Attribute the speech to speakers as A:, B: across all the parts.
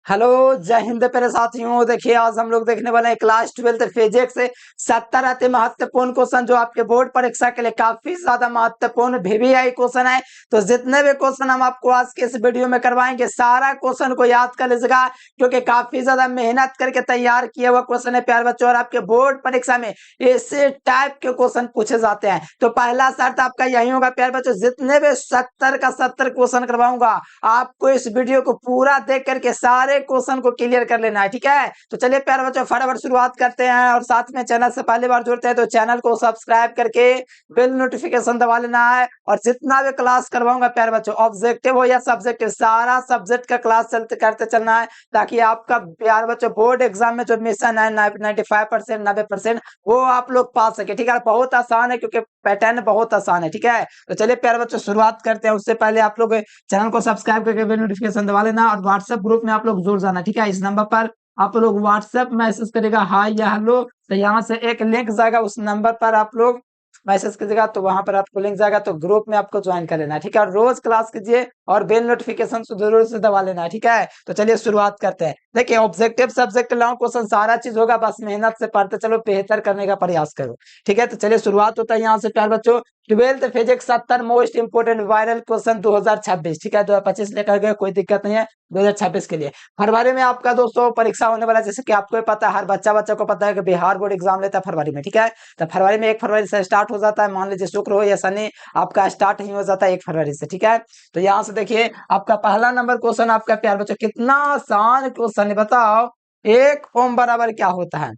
A: Hello, जय हिंद प्यारे साथियों। देखिए आज हम लोग देखने वाले हैं क्लास 12 फिजिक्स से 70 अति महत्वपूर्ण क्वेश्चन जो आपके बोर्ड परीक्षा के लिए काफी ज्यादा महत्वपूर्ण वीवीआई क्वेश्चन है। तो जितने भी क्वेश्चन हम आपको आज के इस वीडियो में करवाएंगे सारा क्वेश्चन को याद कर लीजिएगा, क्योंकि काफी ज्यादा मेहनत करके तैयार किया हुआ क्वेश्चन है प्यारे बच्चों। और आपके बोर्ड परीक्षा में इसी टाइप के क्वेश्चन पूछे जाते हैं। तो पहला शर्त आपका यही होगा प्यारे बच्चों, जितने भी 70 का 70 क्वेश्चन करवाऊंगा आपको इस वीडियो को पूरा देख करके सारे क्वेश्चन को क्लियर कर लेना है, ठीक है। तो चलिए प्यारे बच्चों फटाफट शुरुआत करते हैं। और साथ में चैनल से पहली बार जुड़ते हैं तो चैनल को सब्सक्राइब करके बेल नोटिफिकेशन दबा लेना है। और जितना भी क्लास करवाऊंगा प्यारे बच्चों, ऑब्जेक्टिव हो या सब्जेक्टिव, सारा सब्जेक्ट का क्लास चलते करते चलना है, ताकि आपका प्यारे बच्चों बोर्ड एग्जाम में जो मिशन है 95%, 90% वो आप लोग पा सके, ठीक है। बहुत आसान है क्योंकि पैटर्न बहुत आसान है, ठीक है। तो चलिए प्यारे बच्चों शुरुआत करते हैं। उससे पहले आप लोग चैनल को सब्सक्राइब करके बेल नोटिफिकेशन दबा लेना और व्हाट्सएप ग्रुप में आप लोग जुड़ जाना, ठीक है। इस नंबर पर आप लोग व्हाट्सएप मैसेज करेगा हाय या हेलो, तो यहाँ से एक लिंक जाएगा, उस नंबर पर आप लोग मैसेज कीजिएगा तो वहां पर आपको लिंक जाएगा, तो ग्रुप में आपको ज्वाइन कर लेना है, ठीक है। और रोज क्लास कीजिए और बेल नोटिफिकेशन जरूर से दबा लेना है, ठीक है। तो चलिए शुरुआत करते हैं। देखिए ऑब्जेक्टिव सब्जेक्ट लॉन्ग क्वेश्चन सारा चीज होगा, बस मेहनत से पढ़ते चलो, बेहतर करने का प्रयास करो, ठीक है। तो चलिए शुरुआत होता है यहाँ से प्यार बच्चों। 12th physics 70 most important viral question 2026, ठीक है। 2025 लेकर गए कोई दिक्कत नहीं है, 2026 के लिए। फरवरी में आपका दोस्तों परीक्षा होने वाला है, जैसे कि आपको पता है, हर बच्चा को पता है कि बिहार बोर्ड एग्जाम लेता है फरवरी में, ठीक है। तो फरवरी में 1 फरवरी से स्टार्ट हो जाता है, मान लीजिए शुक्र हो या शनि आपका स्टार्ट ही हो जाता है 1 फरवरी से, ठीक है। तो यहाँ से देखिए आपका पहला नंबर क्वेश्चन आपका प्यार बच्चों, कितना आसान क्वेश्चन है बताओ। एक ओम बराबर क्या होता है?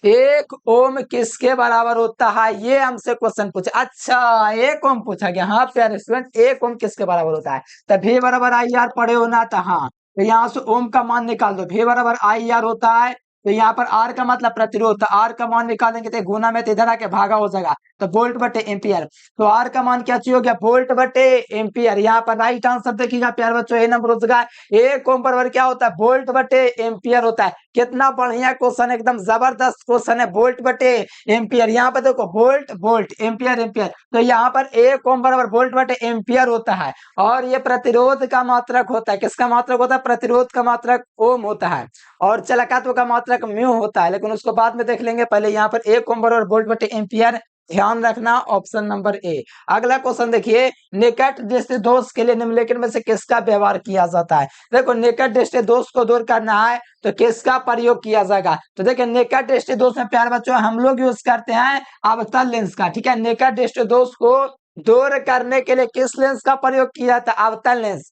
A: एक ओम किसके बराबर होता है, ये हमसे क्वेश्चन पूछा। अच्छा, एक ओम पूछा गया। हाँ प्यारे स्टूडेंट, एक ओम किसके बराबर होता है? तो भी बराबर आई आर पढ़े हो ना, तो हाँ, तो यहाँ से ओम का मान निकाल दो। भी बराबर आई आर होता है, तो यहाँ पर आर का मतलब प्रतिरोध, तो आर का मान निकालेंगे तो गुना में तो इधर आके भागा हो जाएगा, तो वोल्ट बटे एम्पियर। तो आर का मान क्या चाहिए हो गया? वोल्ट बटे एम्पियर। यहाँ पर राइट आंसर देखिएगा प्यार बच्चों, ए नंबर हो जाएगा। एक ओम बराबर क्या होता है? वोल्ट बटे एम्पियर होता है। कितना बढ़िया क्वेश्चन, एकदम जबरदस्त क्वेश्चन है। वोल्ट बटे एम्पियर, यहाँ पे देखो वोल्ट वोल्ट एम्पियर एम्पियर, तो यहाँ पर एक ओम बराबर वोल्ट बटे एम्पियर होता है। और ये प्रतिरोध का मात्रक होता है। किसका मात्रक होता है? प्रतिरोध का मात्रक ओम होता है। और चालकत्व का मात्रक म्यू होता है, लेकिन उसको बाद में देख लेंगे। पहले यहाँ पर एक ओम बराबर वोल्ट बटे एम्पियर, ध्यान रखना ऑप्शन नंबर ए। अगला क्वेश्चन देखिए, निकट दृष्टि दोष के लिए निम्नलिखित में से किसका व्यवहार किया जाता है? देखो निकट दृष्टि दोष को दूर करना है तो किसका प्रयोग किया जाएगा? तो देखिए निकट दृष्टि दोष में प्यारे बच्चों हम लोग यूज करते हैं अवतल लेंस का, ठीक है। निकट दृष्टि दोष को दूर करने के लिए किस लेंस का प्रयोग किया जाता है? अवतल लेंस।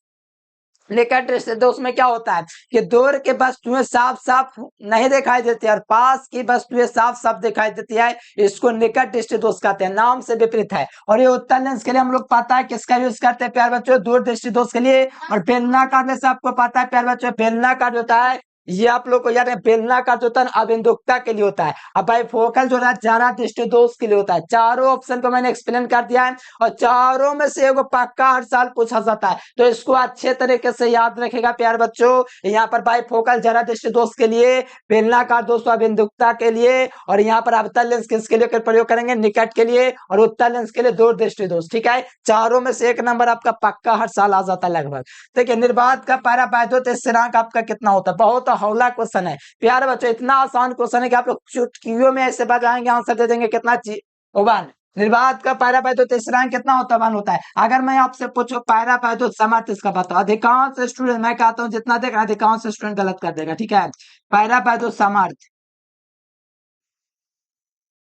A: निकट दृष्टि दोष में क्या होता है कि दूर की वस्तुएं साफ साफ नहीं दिखाई देती है और पास की वस्तुएं साफ साफ दिखाई देती है, इसको निकट दृष्टि दोष कहते हैं, नाम से विपरीत है। और ये उत्तल लेंस के लिए हम लोग पता है किसका यूज करते हैं प्यार बच्चों? दूर दृष्टि दोष के लिए। और बेलनाकार लेंस आपको पता है प्यार बच्चों, बेलनाकार होता है, ये आप लोग को याद है, बेलनाकार जो होता है अबिंदुकता के लिए होता है। अब भाई फोकल जो है ज्यादा दृष्टि दोष के लिए होता है। चारों ऑप्शन को मैंने एक्सप्लेन कर दिया है और चारों में से एगो पक्का हर साल पूछा जाता है, तो इसको अच्छे तरीके से याद रखेगा प्यार बच्चों। यहाँ पर बाई फोकल जरा दृष्टि दोष के लिए, बेलनाकार दोष अबिंदुकता के लिए, और यहाँ पर अवतल लेंस किसके लिए प्रयोग करेंगे? निकट के लिए, और उत्तल लेंस के लिए दूर दृष्टि दोष, ठीक है। चारों में से एक नंबर आपका पक्का हर साल आ जाता है लगभग। देखिए निर्वात का पैरावैद्युत स्थिरांक आपका कितना होता है? बहुत हौला क्वेश्चन है प्यारे बच्चों, इतना आसान क्वेश्चन है कि आप लोग चुटकियों में ऐसे बजाएंगे आंसर दे देंगे। कितना वन निर्वात का पैरावैद्युत स्थिरांक कितना होता है? वन होता है। अगर मैं आपसे पूछूं पैरावैद्युत समर्थ इसका बताओ, अधिकांश स्टूडेंट, मैं कहता हूं जितना देख रहा अधिकांश स्टूडेंट गलत कर देगा, ठीक है। पैरावैद्युत समर्थ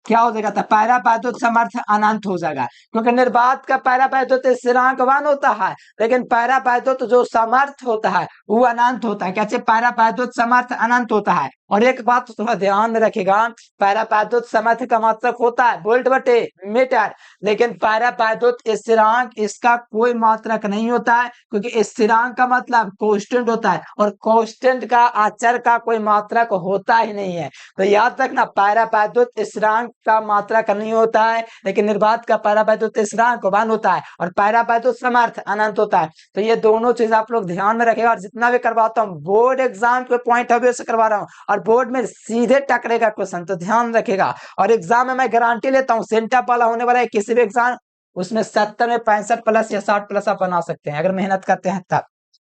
A: क्या हो जाएगा? पैरावैद्युत समर्थ अनंत हो जाएगा, क्योंकि निर्वात का पैरावैद्युत स्थिरांक 1 होता है, लेकिन पैरावैद्युत जो समर्थ होता है वो अनंत होता है। कैसे? पैरावैद्युत समर्थ अनंत होता है। और एक बात थोड़ा ध्यान में रखिएगा, पैरावैद्युत समर्थ का मात्रक होता है वोल्ट बटे मीटर, लेकिन पैरावैद्युत स्थिरांक इसका कोई मात्रक नहीं होता है, क्योंकि स्थिरांक का मतलब कांस्टेंट होता है और कांस्टेंट का अचर का कोई मात्रक होता ही नहीं है। तो याद रखना पैरावैद्युत स्थिरांक का मात्रक नहीं होता है, लेकिन निर्वात का पैरावैद्युत स्थिरांक 1 होता है और पैरावैद्युत समर्थ अनंत होता है। तो ये दोनों चीज आप लोग ध्यान में रखेगा। और जितना भी करवाता हूँ बोर्ड एग्जाम के पॉइंट ऑफ व्यू से करवा रहा हूँ और बोर्ड में सीधे टकरेगा क्वेश्चन, तो ध्यान रखेगा। और एग्जाम में मैं गारंटी लेता हूँ सेंटअप वाला होने वाला है किसी भी एग्जाम, उसमें 70 में 65 प्लस या 60 प्लस आप बना सकते हैं अगर मेहनत करते हैं तब।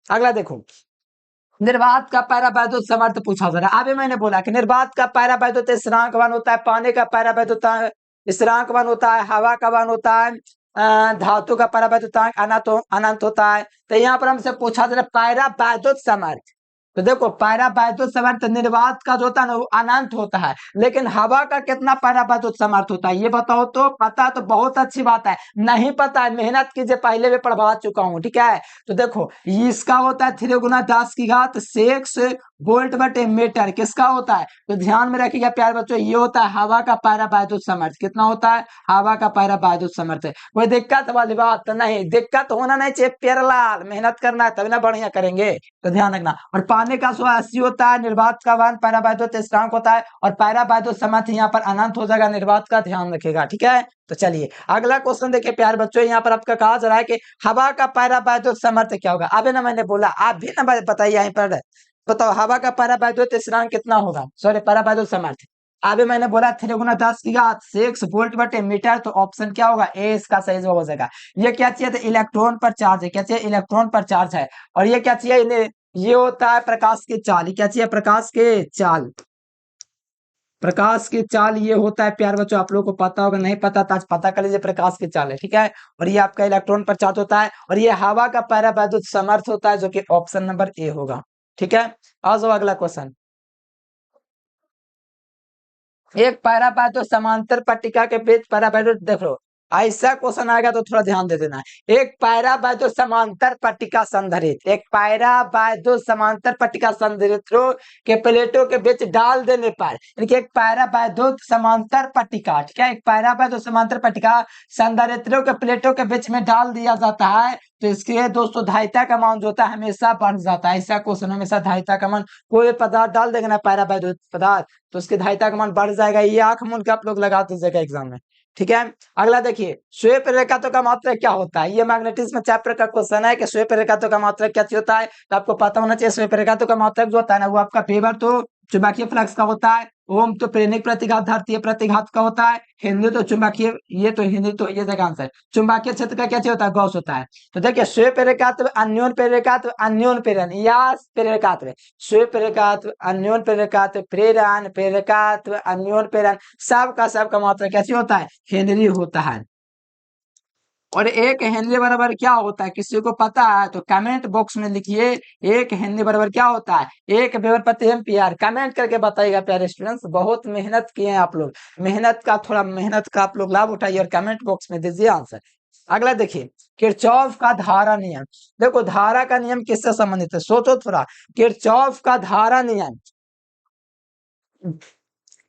A: अगला देखो, निर्वात का पैरा वैद्युत समर्थ पूछा जरा। अभी मैंने बोला कि निर्वात का पैरा वैद्युत स्थिरांकवान होता है, पानी का पैरा वैद्युतांक स्थिरांकवान होता है, हवा का वन होता है, धातु का पैरा वैद्युतांक अनंत होता है। तो यहाँ पर हमसे पूछा जरा पैरा वैद्युत समर्थ। तो देखो पैरा वैद्युत समर्थ निर्वात का जो होता है ना वो अनंत होता है, लेकिन हवा का कितना पैरा वैद्युत समर्थ होता है ये बताओ तो। पता तो बहुत अच्छी बात है, नहीं पता है मेहनत कीजिए, पहले भी पढ़वा चुका हूँ, ठीक है। तो देखो इसका होता है 3 गुना 10 की घात 6 वोल्ट बटे मीटर। किसका होता है तो ध्यान में रखिएगा प्यारे बच्चों, ये होता है हवा का पैरा वैद्युत समर्थ। कितना होता है हवा का पैरा वैद्युत समर्थ। कोई दिक्कत वाली बात तो नहीं, दिक्कत होना नहीं चाहिए प्यारेलाल, मेहनत करना है तभी ना बढ़िया करेंगे, तो ध्यान रखना। और पानी का 180 होता है, निर्वात का वन पैरा वैद्युत स्थिरांक होता है, और पैरा वैद्युत समर्थ यहाँ पर अनंत हो जाएगा, निर्वात का ध्यान रखेगा, ठीक है। तो चलिए अगला क्वेश्चन देखिए प्यारे बच्चों, यहाँ पर आपका कहा जा रहा है कि हवा का पैरा वैद्युत समर्थ क्या होगा। अभी ना मैंने बोला, आप भी ना बताइए यहीं पर, बताओ हवा का पैरा वैद्युत स्थिरांक कितना होगा, सॉरी पैरा वैद्युत समर्थ। अभी मैंने बोला 3 गुना 10 की घात 6 वोल्ट बटे मीटर, तो ऑप्शन क्या होगा ए इसका सही जवाब हो जाएगा। ये क्या चाहिए तो इलेक्ट्रॉन पर चार्ज है, क्या चाहिए इलेक्ट्रॉन पर चार्ज है। और ये क्या चाहिए ये होता है प्रकाश की चाल। ये क्या चाहिए प्रकाश के चाल, प्रकाश की चाल ये होता है प्यार बच्चों, आप लोगों को पता होगा, नहीं पता तो आज पता कर लीजिए, प्रकाश की चाल है, ठीक है। और ये आपका इलेक्ट्रॉन पर चार्ज होता है, और ये हवा का पैरा वैद्युत समर्थ होता है, जो कि ऑप्शन नंबर ए होगा, ठीक है। आ जाओ अगला क्वेश्चन। एक पैरा वैद्युत समांतर पट्टिका के बीच पैरा वैद्युत देख लो, ऐसा क्वेश्चन आएगा तो थोड़ा ध्यान दे देना। एक पैरा वैद्युत समांतर पट्टिका संधारित्र, एक पैरा वैद्युत समांतर पट्टिका संधारित्रों के प्लेटों के बीच डाल देने पर, यानी एक पैरा वैद्युत समांतर पट्टिका, ठीक है, एक पैरा वैद्युत समांतर पट्टिका संधारित्रों के प्लेटों के बीच में डाल दिया जाता है, तो इसके दोस्तों धारिता का मान जो होता है हमेशा बढ़ जाता है। ऐसा क्वेश्चन हमेशा धारिता का मान, कोई पदार्थ डाल देगा ना पैरा वैद्युत पदार्थ, तो उसकी धारिता का मान बढ़ जाएगा। ये आंख मूंद के आप लोग लगा दीजिएगा एग्जाम में, ठीक है। अगला देखिए स्वीय प्रेरकत्व का मात्रक क्या होता है। ये मैग्नेटिज्म चैप्टर का क्वेश्चन है कि स्वीय प्रेरकत्व का मात्रक क्या होता है, तो आपको पता होना चाहिए। स्वीय प्रेरकत्व का मात्रक जो होता है ना वो आपका वेबर तो चुंबकीय फ्लक्स का होता है, ओम तो प्रेरक प्रतिघात धारितीय प्रतिघात का होता है, हेनरी तो चुंबकीय, ये तो हेनरी तो ये जगह आंसर, चुंबकीय क्षेत्र का क्या होता है गॉस होता है। तो देखिए स्वीय प्रेरकत्व अन्योन प्रेरकत्व अन्योन प्रेरण या प्रेरकत्व, स्वीय प्रेरकत्व अन्योन प्रेरकत्व प्रेरण प्रेरकत्व अन्योन प्रेरण, सबका मात्रक कैसे होता है हेनरी होता है। और एक हेनरी बराबर क्या होता है किसी को पता है तो कमेंट बॉक्स में लिखिए, एक हेनरी बराबर क्या होता है 1 वेबर प्रति एम्पियर। कमेंट करके बताइएगा प्यारे स्टूडेंट्स, बहुत मेहनत किए हैं आप लोग, मेहनत का आप लोग लाभ उठाइए और कमेंट बॉक्स में दीजिए आंसर। अगला देखिए किरचॉफ का धारा नियम। देखो धारा का नियम किससे संबंधित है, सोचो थोड़ा। किरचॉफ का धारा नियम,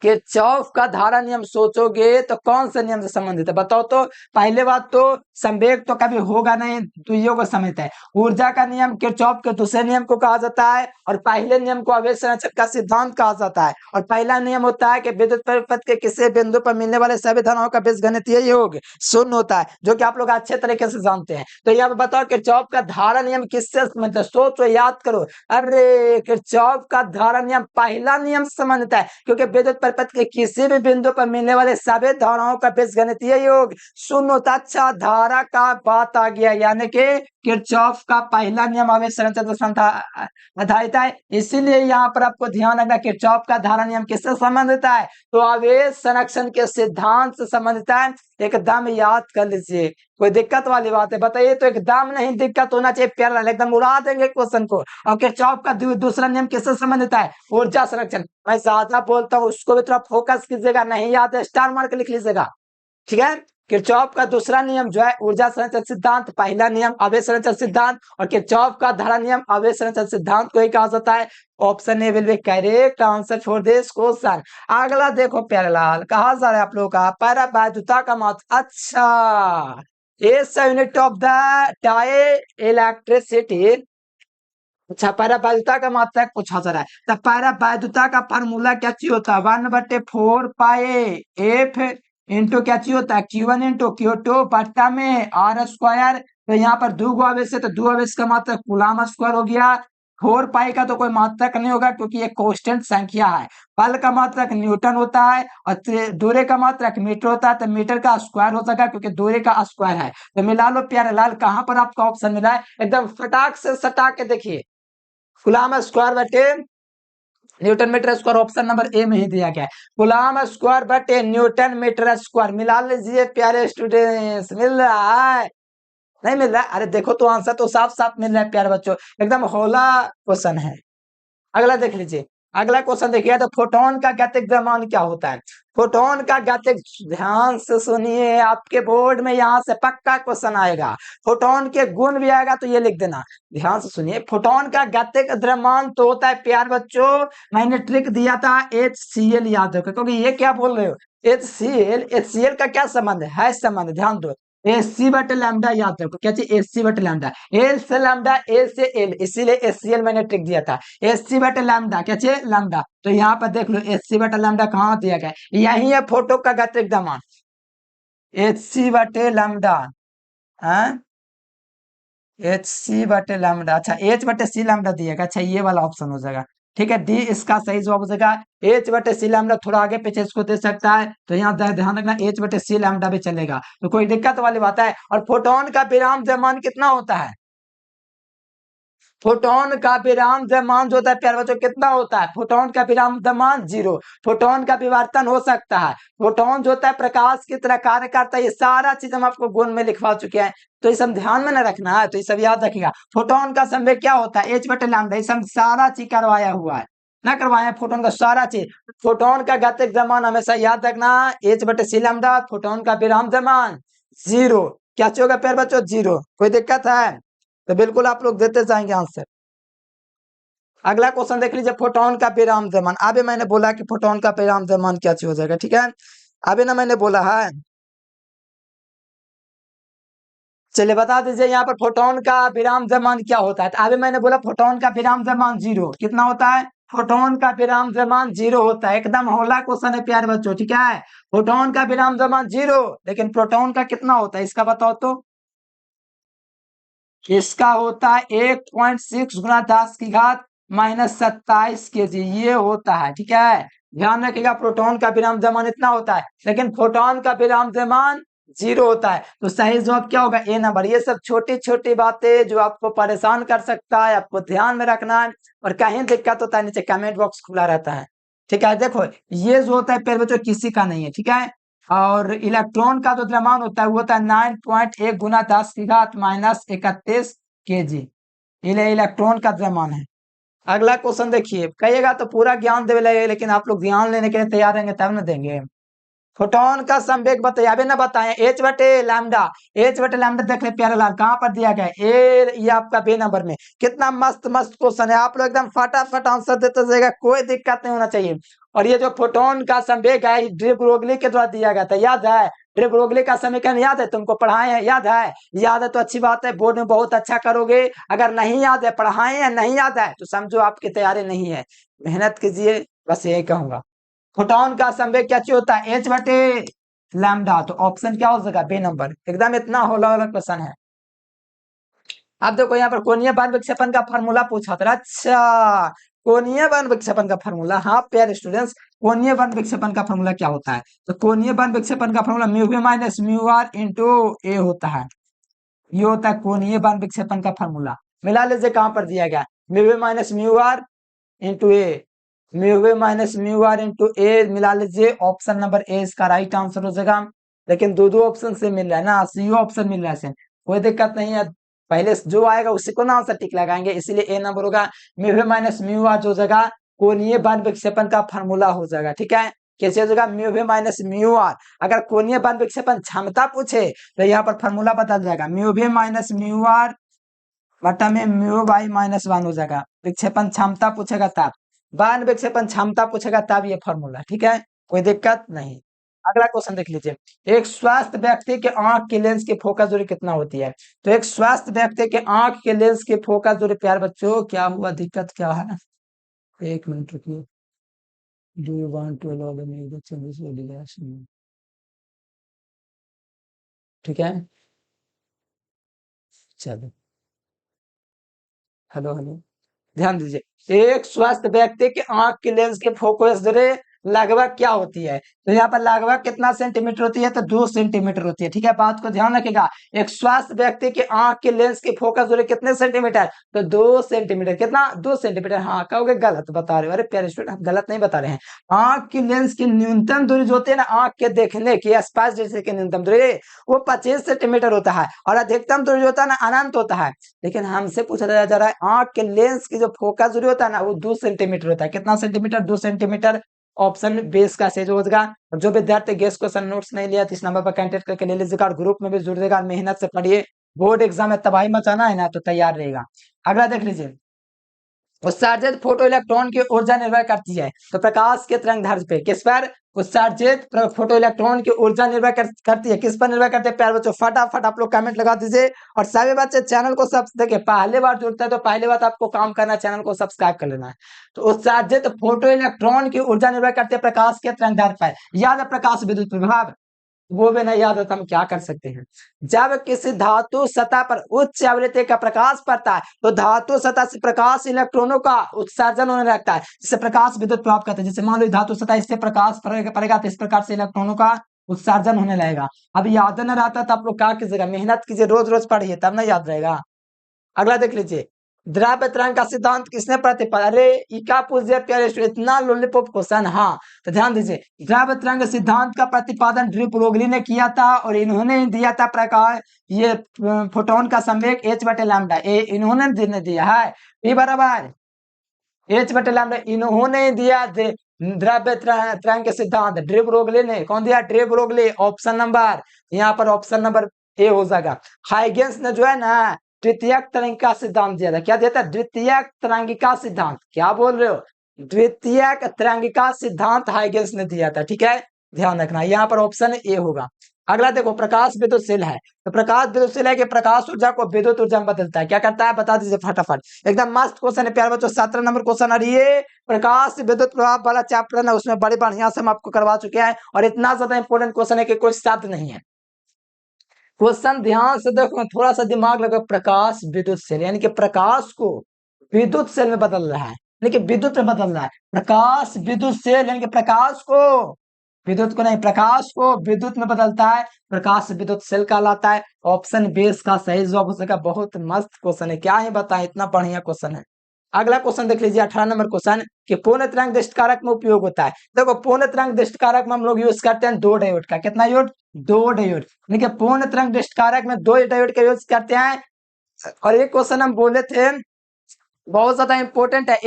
A: किरचॉफ का धारा नियम सोचोगे तो कौन से नियम से संबंधित है बताओ तो। पहले बात तो संवेग तो कभी होगा नहीं, दुइयों को समेत है। ऊर्जा का नियम किरचॉफ के दूसरे नियम को कहा जाता है, और पहले नियम को आवेश संरक्षण का सिद्धांत कहा जाता है। और पहला नियम होता है कि विद्युत परिपथ के किसी बिंदु पर मिलने वाले सभी धनाओं का बीजगणितीय योग शून्य होता है, जो कि आप लोग अच्छे तरीके से जानते हैं। तो यहाँ पे बताओ किरचॉफ का धारा नियम किससे संबंधित है, सोचो याद करो। अरे किरचॉफ का धारा नियम पहला नियम से संबंधित है, क्योंकि विद्युत परिपथ के किसी भी बिंदु पर मिलने वाले सभी धाराओं का बीजगणितीय योग शून्य होता है। अच्छा धारा का बात आ गया, यानी कि किरचॉफ का पहला नियम आवेश संरक्षण आधारित है, इसीलिए यहाँ पर आपको ध्यान रखना किरचॉफ का धारा नियम किससे संबंधित है तो आवेश संरक्षण के सिद्धांत से संबंधित है। एकदम याद कर लीजिए, कोई दिक्कत वाली बात है बताइए तो एकदम नहीं दिक्कत होना चाहिए, प्यारा एकदम उड़ा देंगे क्वेश्चन को। और किरचॉफ का दूसरा नियम किससे संबंधित है ऊर्जा संरक्षण। मैं ज्यादा बोलता हूँ उसको भी थोड़ा फोकस कीजिएगा, नहीं याद है स्टार मार्क लिख लीजिएगा, ठीक है। किरचॉफ का दूसरा नियम जो है ऊर्जा संरक्षण सिद्धांत, पहला नियम आवेश संरक्षण सिद्धांत, और किरचॉफ का धारा नियम आवेश संरक्षण सिद्धांत को ही कहा जाता है। Option A will be correct answer for this question. अगला देखो प्यारेलाल कहा जा रहा है आप लोगों का पैरा वैद्युता का मात्रक। अच्छा इस unit of the dielectricity, अच्छा पैरा वैद्युता का मात्रक पूछा जा रहा है, तो पैरा वैद्युता का फार्मूला क्या चाहिए होता है 1/4 पाए एफ इंटू क्या चाहिए होता है Q1 इंटू Q2 बट्टा में R स्क्वायर। तो यहाँ पर दो आवेश है तो दो आवेश का मात्रक कूलम स्क्वायर हो गया। 4 पाई का तो कोई मात्रक नहीं होगा क्योंकि ये कांस्टेंट संख्या है। बल का मात्रक न्यूटन होता है, और दूरी का मात्रक मीटर होता है, तो मीटर का स्क्वायर हो सका क्योंकि दूरी का स्क्वायर है। तो मिला लो प्यारे लाल, कहाँ पर आपका ऑप्शन मिला है एकदम फटाक से सटा के देखिए। कूलाम स्क्वायर बटे newton metre square, option number A में ही दिया गया है। कूलाम स्क्वायर बटे न्यूटन मीटर स्क्वायर, मिला लीजिए प्यारे स्टूडेंट्स, मिल रहा है नहीं मिल रहा है? अरे देखो तो आंसर तो साफ साफ मिल रहा है प्यारे बच्चों, एकदम होला क्वेश्चन है। अगला देख लीजिए, अगला क्वेश्चन देखिए, तो फोटोन का गतिज द्रव्यमान क्या होता है? फोटोन का गतिज, ध्यान से सुनिए, आपके बोर्ड में यहाँ से पक्का क्वेश्चन आएगा, फोटोन के गुण भी आएगा तो ये लिख देना। ध्यान से सुनिए, फोटोन का गतिज द्रव्यमान तो होता है प्यार बच्चों, मैंने ट्रिक दिया था HCl, याद रखो, क्योंकि ये क्या बोल रहे हो, HCl का क्या संबंध है संबंध, ध्यान दो, AC बटे लैम्डा, याद रखो क्या चीज, AC बटे लैम्डा, एल से लैम्डा, ए से एल, इसीलिए HCl मैंने ट्रिक दिया था, एससी बटे लैम्डा, क्या चाहिए, लैम्डा, तो यहाँ पर देख लो एससी बटे लैम्डा कहाँ दिया गया है, यही है फोटो का गतिज द्रव्यमान, HC बटे लैम्डा, HC बटे लैम्डा, अच्छा H बटे C लैम्डा दिया गया, अच्छा ये वाला ऑप्शन हो जाएगा, ठीक है, डी इसका सही जवाब हो जाएगा। H बटे C लैम्डा, थोड़ा आगे पीछे इसको दे सकता है, तो यहाँ ध्यान रखना H बटे C लैम्डा भी चलेगा, तो कोई दिक्कत वाली बात है। और फोटोन का विराम द्रव्यमान कितना होता है, फोटोन का विराम द्रव्यमान जो होता है प्यारे बच्चों कितना होता है, फोटोन का विराम द्रव्यमान 0, फोटोन का विवर्तन हो सकता है, फोटोन जो होता है प्रकाश की तरह कार्य करता है, ये सारा चीज हम आपको गुण में लिखवा चुके हैं, तो ये सब ध्यान में न रखना है, तो ये सब याद रखिएगा। फोटोन का संवेग क्या होता है, H बटे लैम्डा, ये सब सारा चीज करवाया हुआ है ना, करवाया फोटोन का सारा चीज। फोटोन का गतिज द्रव्यमान हमेशा याद रखना, H बटे C लैम्डा, फोटोन का विराम द्रव्यमान 0, क्या होगा प्यारे बच्चों, 0, कोई दिक्कत है तो बिल्कुल आप लोग देते जाएंगे आंसर। अगला क्वेश्चन देख लीजिए, फोटोन का विराम द्रव्यमान, अभी मैंने बोला कि फोटोन का विराम द्रव्यमान क्या चीज हो जाएगा, ठीक है, अभी ना मैंने बोला है, चलिए बता दीजिए यहाँ पर फोटोन का विराम द्रव्यमान क्या होता है, तो अभी मैंने बोला फोटोन का विराम द्रव्यमान 0, कितना होता है, फोटोन का विराम द्रव्यमान 0 होता है, एकदम होला क्वेश्चन है प्यारे बच्चों, ठीक है, फोटोन का विराम द्रव्यमान 0, लेकिन प्रोटोन का कितना होता है इसका बताओ तो, इसका होता है 1.6 गुना 10 की घात -27 kg, ये होता है, ठीक है, ध्यान रखिएगा, प्रोटॉन का विराम द्रव्यमान इतना होता है, लेकिन फोटोन का विराम द्रव्यमान 0 होता है, तो सही जवाब क्या होगा, ए नंबर। ये सब छोटी छोटी बातें जो आपको परेशान कर सकता है, आपको ध्यान में रखना है, और कहीं दिक्कत होता है नीचे कमेंट बॉक्स खुला रहता है, ठीक है, देखो ये जो होता है प्यारे बच्चों किसी का नहीं है, ठीक है, और इलेक्ट्रॉन का जो द्रव्यमान होता है वो होता है 9.1 गुना 10 की घात -31 kg, ये इलेक्ट्रॉन का द्रव्यमान है। अगला क्वेश्चन देखिए, कहिएगा तो पूरा ज्ञान देवे लगेगा, लेकिन आप लोग ध्यान लेने के लिए तैयार रहेंगे तब न देंगे। फोटोन का संवेग बताइए, अभी ना बताएं, H बटे लैम्डा, H बटे लैम्डा देख ले प्यारे लाल, कहाँ पर दिया गया है, ये आपका बे नंबर में, कितना मस्त मस्त क्वेश्चन है, आप लोग एकदम फटाफट आंसर देते जाएगा, कोई दिक्कत नहीं होना चाहिए। और ये जो फोटोन का संवेग है डी ब्रोगली के द्वारा दिया गया था, याद है, डी ब्रोगली का समीकरण याद है, तुमको पढ़ाए हैं, याद है तो अच्छी बात है, बोर्ड में बहुत अच्छा करोगे, अगर नहीं याद है, पढ़ाए हैं नहीं याद है, तो समझो आपकी तैयारी नहीं है, मेहनत कीजिए, बस यही कहूंगा। फोटोन का संवेग क्या चाहिए होता है, H बटे लैम्डा, तो ऑप्शन क्या हो जाएगा, बे नंबर, एकदम इतना होला क्वेश्चन है। अब देखो यहाँ पर कोणीय बाण विक्षेपण का फार्मूला पूछा था, अच्छा कोणीय बाण विक्षेपण का फार्मूला, हाँ प्यारे स्टूडेंट्स, कोणीय बाण विक्षेपण का फार्मूला क्या होता है, तो कोणीय बाण विक्षेपण का formula mu we minus mu r into a होता है, ये होता है कोणीय बाण विक्षेपण का फार्मूला, मिला लीजिए कहां पर दिया गया, mu we minus mu r into a, mu we minus mu r into a, मिला लीजिए, ऑप्शन नंबर ए इसका राइट आंसर हो जाएगा, लेकिन दो दो ऑप्शन से मिल रहा है ना, सी ऑप्शन मिल रहा है, कोई दिक्कत नहीं है, पहले जो आएगा उसी को ना आंसर टिक लगाएंगे, इसीलिए ए नंबर होगा, mu we minus mu R जो जगह कोणीय बाण विक्षेपण का फार्मूला हो जाएगा, ठीक है, कैसे हो जाएगा, mu we minus mu R, अगर कोणीय बाण विक्षेपण क्षमता पूछे तो यहाँ पर फार्मूला बदल जाएगा, mu we minus mu R बटा में म्यू बाई -1 हो जाएगा, विक्षेपण क्षमता पूछेगा तब, बाण विक्षेपण क्षमता पूछेगा तब ये फॉर्मूला, ठीक है, कोई दिक्कत नहीं। अगला क्वेश्चन देख लीजिए, एक स्वस्थ व्यक्ति के आंख के लेंस की फोकस दूरी कितना होती है, तो एक स्वस्थ व्यक्ति के आंख के लेंस की फोकस दूरी, प्यार बच्चों क्या हुआ, दिक्कत क्या है, एक मिनट रुकिए, do you want to allow the music changes और डिलेस, ठीक है, चलो, हेलो हेलो, ध्यान दीजिए, एक स्वस्थ व्यक्ति के आंख के लेंस के फोकस दूरी लगभग क्या होती है, तो यहाँ पर लगभग कितना सेंटीमीटर होती है, तो 2 सेंटीमीटर होती है। ठीक है, बात को ध्यान रखिएगा। एक स्वस्थ व्यक्ति की आंख के लेंस की फोकस दूरी कितने सेंटीमीटर, तो 2 सेंटीमीटर। कितना, 2 सेंटीमीटर। हाँ, कहोगे गलत बता रहे हो। अरे प्यारे स्टूडेंट, आप गलत नहीं बता रहे हैं। आंख की लेंस की न्यूनतम दूरी जो होती है ना, आंख के देखने की स्पर्श दृष्टि की न्यूनतम दूरी, वो 25 सेंटीमीटर होता है, और अधिकतम दूरी जो होता है ना, अनंत होता है। लेकिन हमसे पूछा जा रहा है आंख के लेंस की जो फोकस दूरी होता है ना, वो 2 सेंटीमीटर होता है। कितना सेंटीमीटर, 2 सेंटीमीटर। ऑप्शन बेस का सही होगा। और जो विद्यार्थी गेस्ट क्वेश्चन नोट्स नहीं लिया तो इस नंबर पर कांटेक्ट करके ले लीजिएगा, और ग्रुप में भी जुड़ जाएगा। मेहनत से पढ़िए, बोर्ड एग्जाम में तबाही मचाना है ना, तो तैयार रहेगा। अगला देख लीजिए, उत्सर्जित फोटो इलेक्ट्रॉन की ऊर्जा निर्भर करती है, तो प्रकाश के तरंग दैर्ध्य पे, किस पर, उत्सर्जित फोटो इलेक्ट्रॉन की ऊर्जा निर्भर करती है, किस पर निर्भर करती है प्यारे बच्चों, फटाफट आप लोग कमेंट लगा दीजिए। और सभी बच्चे चैनल को सब देखिए, पहले बार जुड़ता है तो पहली बात आपको काम करना है, चैनल को सब्सक्राइब कर लेना है। तो उत्सर्जित फोटो इलेक्ट्रॉन की ऊर्जा निर्भर करती है प्रकाश के तरंग दैर्ध्य पर। याद है प्रकाश विद्युत प्रभाव, वो भी नहीं याद है तो हम क्या कर सकते हैं। जब किसी धातु सतह पर उच्च आवृत्ति का प्रकाश पड़ता है, तो धातु सतह से प्रकाश इलेक्ट्रॉनों का उत्सर्जन होने लगता है, जिससे प्रकाश विद्युत प्रभाव कहते हैं। जैसे मान लो धातु सतह, इससे प्रकाश पड़ेगा तो इस प्रकार से इलेक्ट्रॉनों का उत्सर्जन होने लगेगा। अब याद न रहता तो आप लोग क्या कीजिएगा, मेहनत कीजिए, रोज रोज पढ़िए, तब ना याद रहेगा। अगला देख लीजिए, द्रव्य तरंग का सिद्धांत किसने प्रतिपादित, अरे ये क्या पूछ दिया प्यारे स्टूडेंट, इतना लॉलीपॉप क्वेश्चन। हाँ, तो ध्यान दीजिए, द्रव्य तरंग सिद्धांत का प्रतिपादन डी ब्रोगली ने किया था, और इन्होंने दिया था प्रकाश, ये फोटोन का संवेग h बटे लैम्डा, इन्होंने दिया है, ये बराबर h बटे लैम्डा इन्होंने दिया। द्रव्य तरंग के सिद्धांत डी ब्रोगली ने, कौन दिया, डी ब्रोगली। ऑप्शन नंबर, यहाँ पर ऑप्शन नंबर ए हो जाएगा। हाइगेंस ने जो है ना द्वितीयक तरंगिका सिद्धांत दिया था, क्या दिया था, द्वितीयक तरंगिका सिद्धांत। क्या बोल रहे हो, द्वितीयक तरंगिका सिद्धांत हाइगेंस ने दिया था। ठीक है, ध्यान रखना, यहाँ पर ऑप्शन ए होगा। अगला देखो, प्रकाश विद्युतशील है, तो प्रकाश विद्युतशील है कि प्रकाश ऊर्जा को विद्युत ऊर्जा में बदलता है। क्या करता है, बता दीजिए फटाफट, एकदम मस्त क्वेश्चन है प्यारे बच्चों, 17 नंबर क्वेश्चन। और ये प्रकाश विद्युत प्रभाव वाला चैप्टर है, उसमें बड़े बढ़िया से हम आपको करवा चुके हैं, और इतना ज्यादा इंपॉर्टेंट क्वेश्चन है कि कोई शब्द नहीं है। क्वेश्चन ध्यान से देखो, थोड़ा सा दिमाग लगा, प्रकाश विद्युत सेल, यानी कि प्रकाश को विद्युत सेल में बदल रहा है, यानी कि विद्युत में बदल रहा है। प्रकाश विद्युत सेल, यानी कि प्रकाश को, विद्युत को नहीं, प्रकाश को विद्युत में बदलता है, प्रकाश विद्युत सेल कहलाता है। ऑप्शन बेस का सही जवाब हो सका। बहुत मस्त क्वेश्चन है, क्या ही बताएं, इतना बढ़िया क्वेश्चन है। अगला क्वेश्चन देख लीजिए, 18 नंबर क्वेश्चन, कि पूर्ण तरंग दृष्टिकारक में उपयोग होता है। देखो, पूर्ण तरंग दृष्टिकारक में हम लोग यूज करते हैं 2 डायोड का। कितना डायोड, 2 डायोड, यानी कि पूर्ण तरंग दृष्टिकारक में 2 डायोड का यूज करते हैं। और एक क्वेश्चन हम बोले थे, बहुत ज्यादा इंपॉर्टेंट है,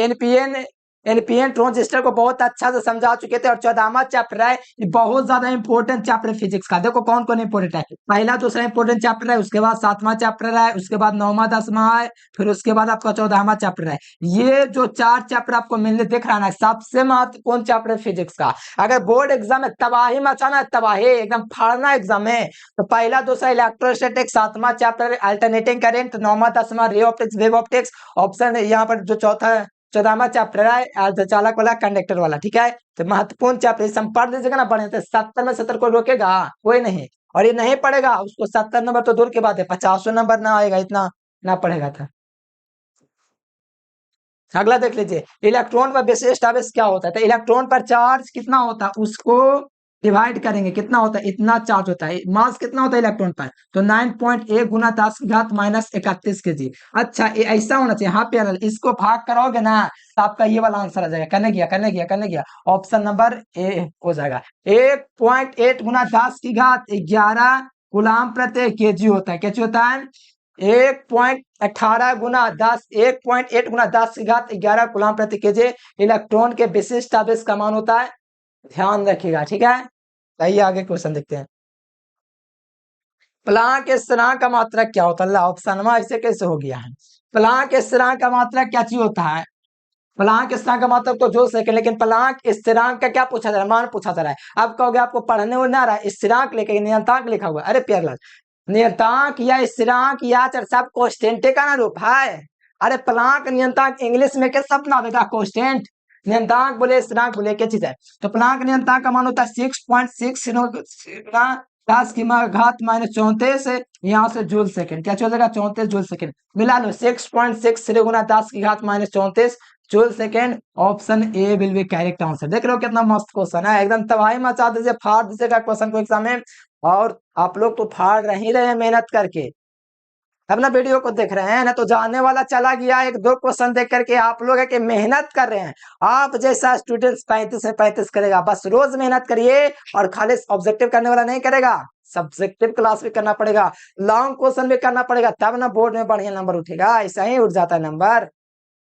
A: एनपीएन ट्रांजिस्टर को बहुत अच्छा से समझा चुके थे। और 14वां चैप्टर है, ये बहुत ज्यादा इंपॉर्टेंट चैप्टर है फिजिक्स का। देखो कौन कौन इंपॉर्टेंट है, पहला दूसरा इंपॉर्टेंट चैप्टर है, उसके बाद 7वां चैप्टर है, उसके बाद 9वां 10वां है, फिर उसके बाद आपका 14वां चैप्टर है। ये जो 4 चैप्टर आपको मिलने दिख रहा है, सबसे महत्वपूर्ण चैप्टर है फिजिक्स का। अगर बोर्ड एग्जाम में तबाही मचाना है, तबाही एकदम फाड़ना एग्जाम में, तो पहला दूसरा इलेक्ट्रोस्टैटिक, 7वां चैप्टर अल्टरनेटिंग करंट, 9वां 10वां ray optics wave optics. Option यहाँ पर जो चौथा है 14वां चैप्टर है अर्धचालक वाला, कंडक्टर वाला। ठीक है, तो महत्वपूर्ण चैप्टर, सब पढ़ लीजिएगा ना, बढ़िया से। 70 में 70 को रोकेगा कोई नहीं, और ये नहीं पढ़ेगा उसको 70 नंबर तो दूर की बात है, 50 नंबर ना आएगा, इतना ना पढ़ेगा था। अगला देख लीजिए, इलेक्ट्रॉन पर विशिष्ट आवेश क्या होता है, तो इलेक्ट्रॉन पर चार्ज कितना होता है उसको डिवाइड करेंगे, कितना होता है, इतना चार्ज होता है। मास कितना होता है इलेक्ट्रॉन पर, तो 9.1 गुना 10 की घात माइनस 31 kg। अच्छा, ये ऐसा होना चाहिए। हाँ प्यारे, इसको भाग करोगे ना तो आपका ये वाला आंसर आ जाएगा, करने गया। ऑप्शन नंबर ए हो जाएगा। 1.8 गुना 10 की घात 11 गुलाम प्रति केजी होता है। कैसे होता है, 1.18 गुना 10, 1.8 गुना 10 की घात 11 गुलाम प्रति केजी इलेक्ट्रॉन के विशिष्ट आवेश का मान होता है। ध्यान रखिएगा, ठीक है। आइए आगे क्वेश्चन देखते हैं। प्लांक स्थिरांक का मात्रक क्या होता है, ऑप्शन में ऐसे कैसे हो गया है। प्लांक स्थिरांक का मात्रक क्या चीज होता है, प्लांक स्थिरांक का मात्रक तो जो सके, लेकिन प्लांक स्थिरांक का क्या पूछा जा रहा है, मान पूछा जा रहा है। अब कहोगे आपको पढ़ने में ना रहा है, स्थिरांक लेके नियतांक लिखा हुआ है। अरे प्यारलाल, नियतांक या स्थिरांक या सब कांस्टेंट का ना रूप है। अरे प्लांक नियतांक इंग्लिश में क्या शब्द ना आएगा, कांस्टेंट। नियतांक बोले स्थिरांक बोले, क्या चीज है। तो प्लांक नियतांक का मान होता है 6.6 10 की घात माइनस 34 यहाँ से जूल सेकंड। क्या चल जाएगा, 34 जूल सेकंड। मिला लो 6.6 गुना 10 की घात minus 34, choose second, option A will be correct answer. देख रहे हो कितना मस्त क्वेश्चन है, एकदम तबाही मचा दीजिए, फाड़ दीजिएगा क्वेश्चन को एग्जाम में। और आप लोग तो फाड़ ही रहे हैं मेहनत करके, अपना वीडियो को देख रहे हैं ना, तो जाने वाला चला गया, एक दो क्वेश्चन देख करके आप लोग है कि मेहनत कर रहे हैं। आप जैसा स्टूडेंट्स 35 से 35 करेगा, बस रोज मेहनत करिए, और खाली ऑब्जेक्टिव करने वाला नहीं करेगा, सब्जेक्टिव क्लास भी करना पड़ेगा, लॉन्ग क्वेश्चन भी करना पड़ेगा, तब ना बोर्ड में बढ़िया नंबर उठेगा, ऐसा ही उठ जाता है नंबर।